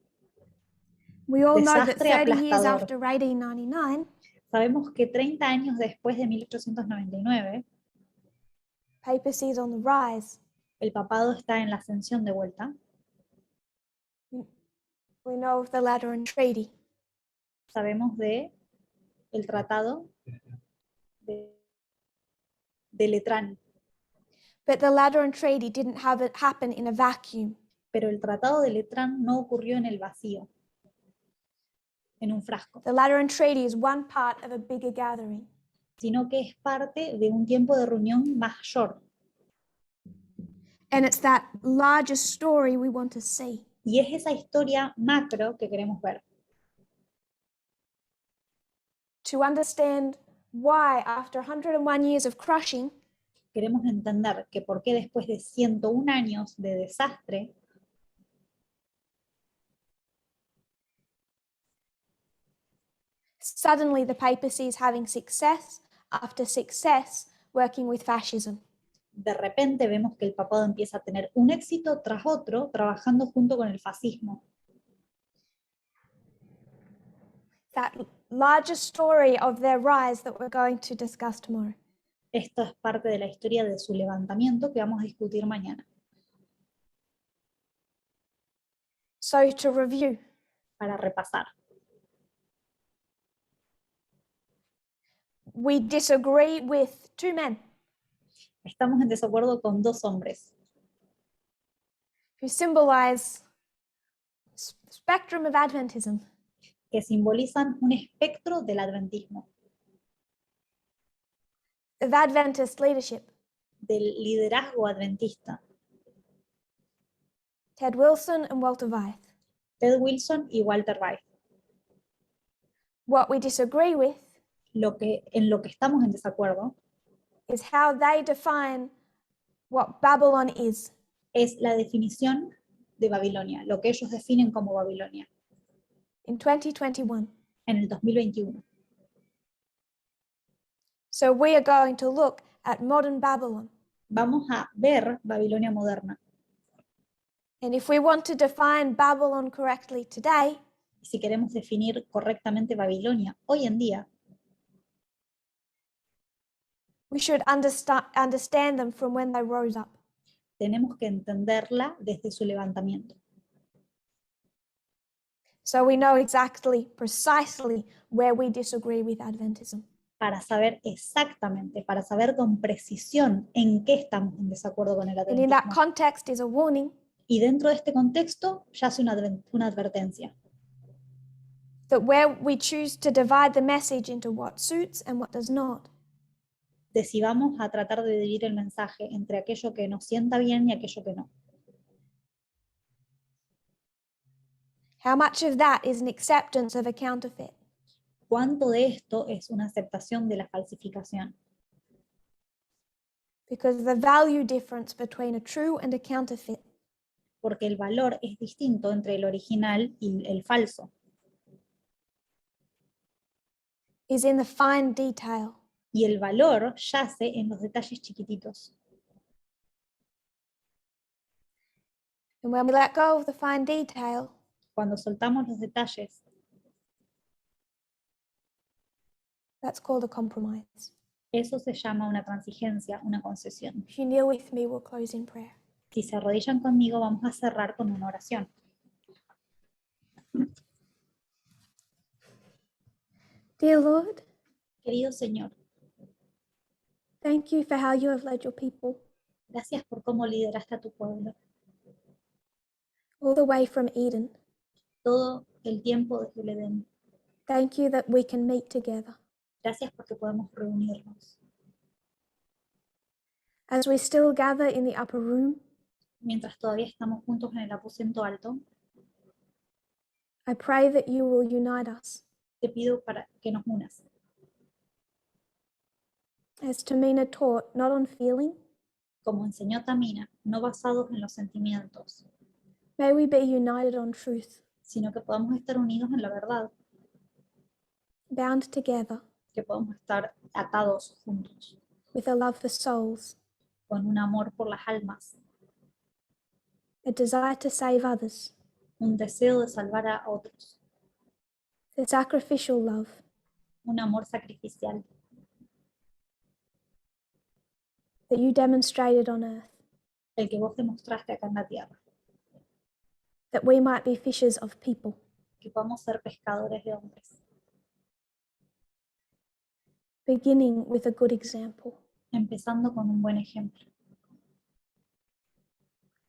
We all know that Desastre 30 years aplastador. after 1899, Sabemos que 30 años después de 1899, papacy is on the rise. el papado está en la ascensión de vuelta. We know of the Lateran Treaty. Sabemos de el tratado de Letrán, But the Lateran Treaty didn't have it happen in a vacuum. pero el tratado de Letrán no ocurrió en el vacío, en un frasco, The Lateran Treaty is one part of a bigger gathering. sino que es parte de un tiempo de reunión mayor. And it's that larger story we want to see. Y es esa historia macro que queremos ver. To understand why, after 101 years of crushing, Queremos entender que por qué después de 101 años de desastre, suddenly the papacy is having success after success working with fascism. de repente vemos que el papado empieza a tener un éxito tras otro trabajando junto con el fascismo. That larger story of their rise that we're going to discuss tomorrow. Esto es parte de la historia de su levantamiento que vamos a discutir mañana. So to review, Para repasar, we disagree with two men estamos en desacuerdo con dos hombres who symbolize spectrum of Adventism. que simbolizan un espectro del adventismo, Of Adventist leadership, del liderazgo adventista, Ted Wilson and Walter Wyeth. Ted Wilson y Walter Wyeth. What we disagree with En lo que estamos en desacuerdo is how they define what Babylon is. es la definición de Babilonia, lo que ellos definen como Babilonia, In 2021. en el 2021. So we are going to look at modern Babylon. Vamos a ver Babilonia moderna. And if we want to define Babylon correctly today, Y si queremos definir correctamente Babilonia hoy en día, we should understand them from when they rose up. tenemos que entenderla desde su levantamiento. So we know precisely where we disagree with Adventism. Para saber exactamente, para saber con precisión en qué estamos en desacuerdo con el And in that adventismo. context is a warning Y dentro de este contexto yace una advertencia, that where we choose to divide the message into what suits and what does not, de si vamos a tratar de dividir el mensaje entre aquello que nos sienta bien y aquello que no. how much of that is an acceptance of a counterfeit? ¿Cuánto de esto es una aceptación de la falsificación? Because the value difference between a true and a counterfeit Porque el valor es distinto entre el original y el falso. is in the fine detail. Y el valor yace en los detalles chiquititos. And when we let go of the fine detail, Cuando soltamos los detalles, that's called a compromise. eso se llama una transigencia, una concesión. If you kneel with me, we'll close in prayer. Si se arrodillan conmigo, vamos a cerrar con una oración. Dear Lord, Querido Señor, thank you for how you have led your people gracias por cómo lideraste a tu pueblo all the way from Eden. todo el tiempo desde el Edén. Thank you that we can meet together. Gracias porque podemos reunirnos. As we still gather in the upper room, mientras todavía estamos juntos en el aposento alto, I pray that you will unite us. te pido para que nos unas. As Tamina taught, not on feeling, Como enseñó Tamina, no basados en los sentimientos, may we be united on truth, sino que podamos estar unidos en la verdad, bound together que podamos estar atados juntos, with a love for souls, con un amor por las almas, a desire to save others, un deseo de salvar a otros, the sacrificial love, un amor sacrificial that you demonstrated on earth, el que vos demostraste acá en la tierra, that we might be fishers of people. que podamos ser pescadores de hombres, Beginning with a good example. empezando con un buen ejemplo.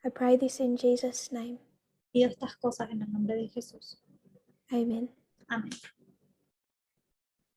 I pray this in Jesus' name. Pido estas cosas en el nombre de Jesús. Amen. Amén.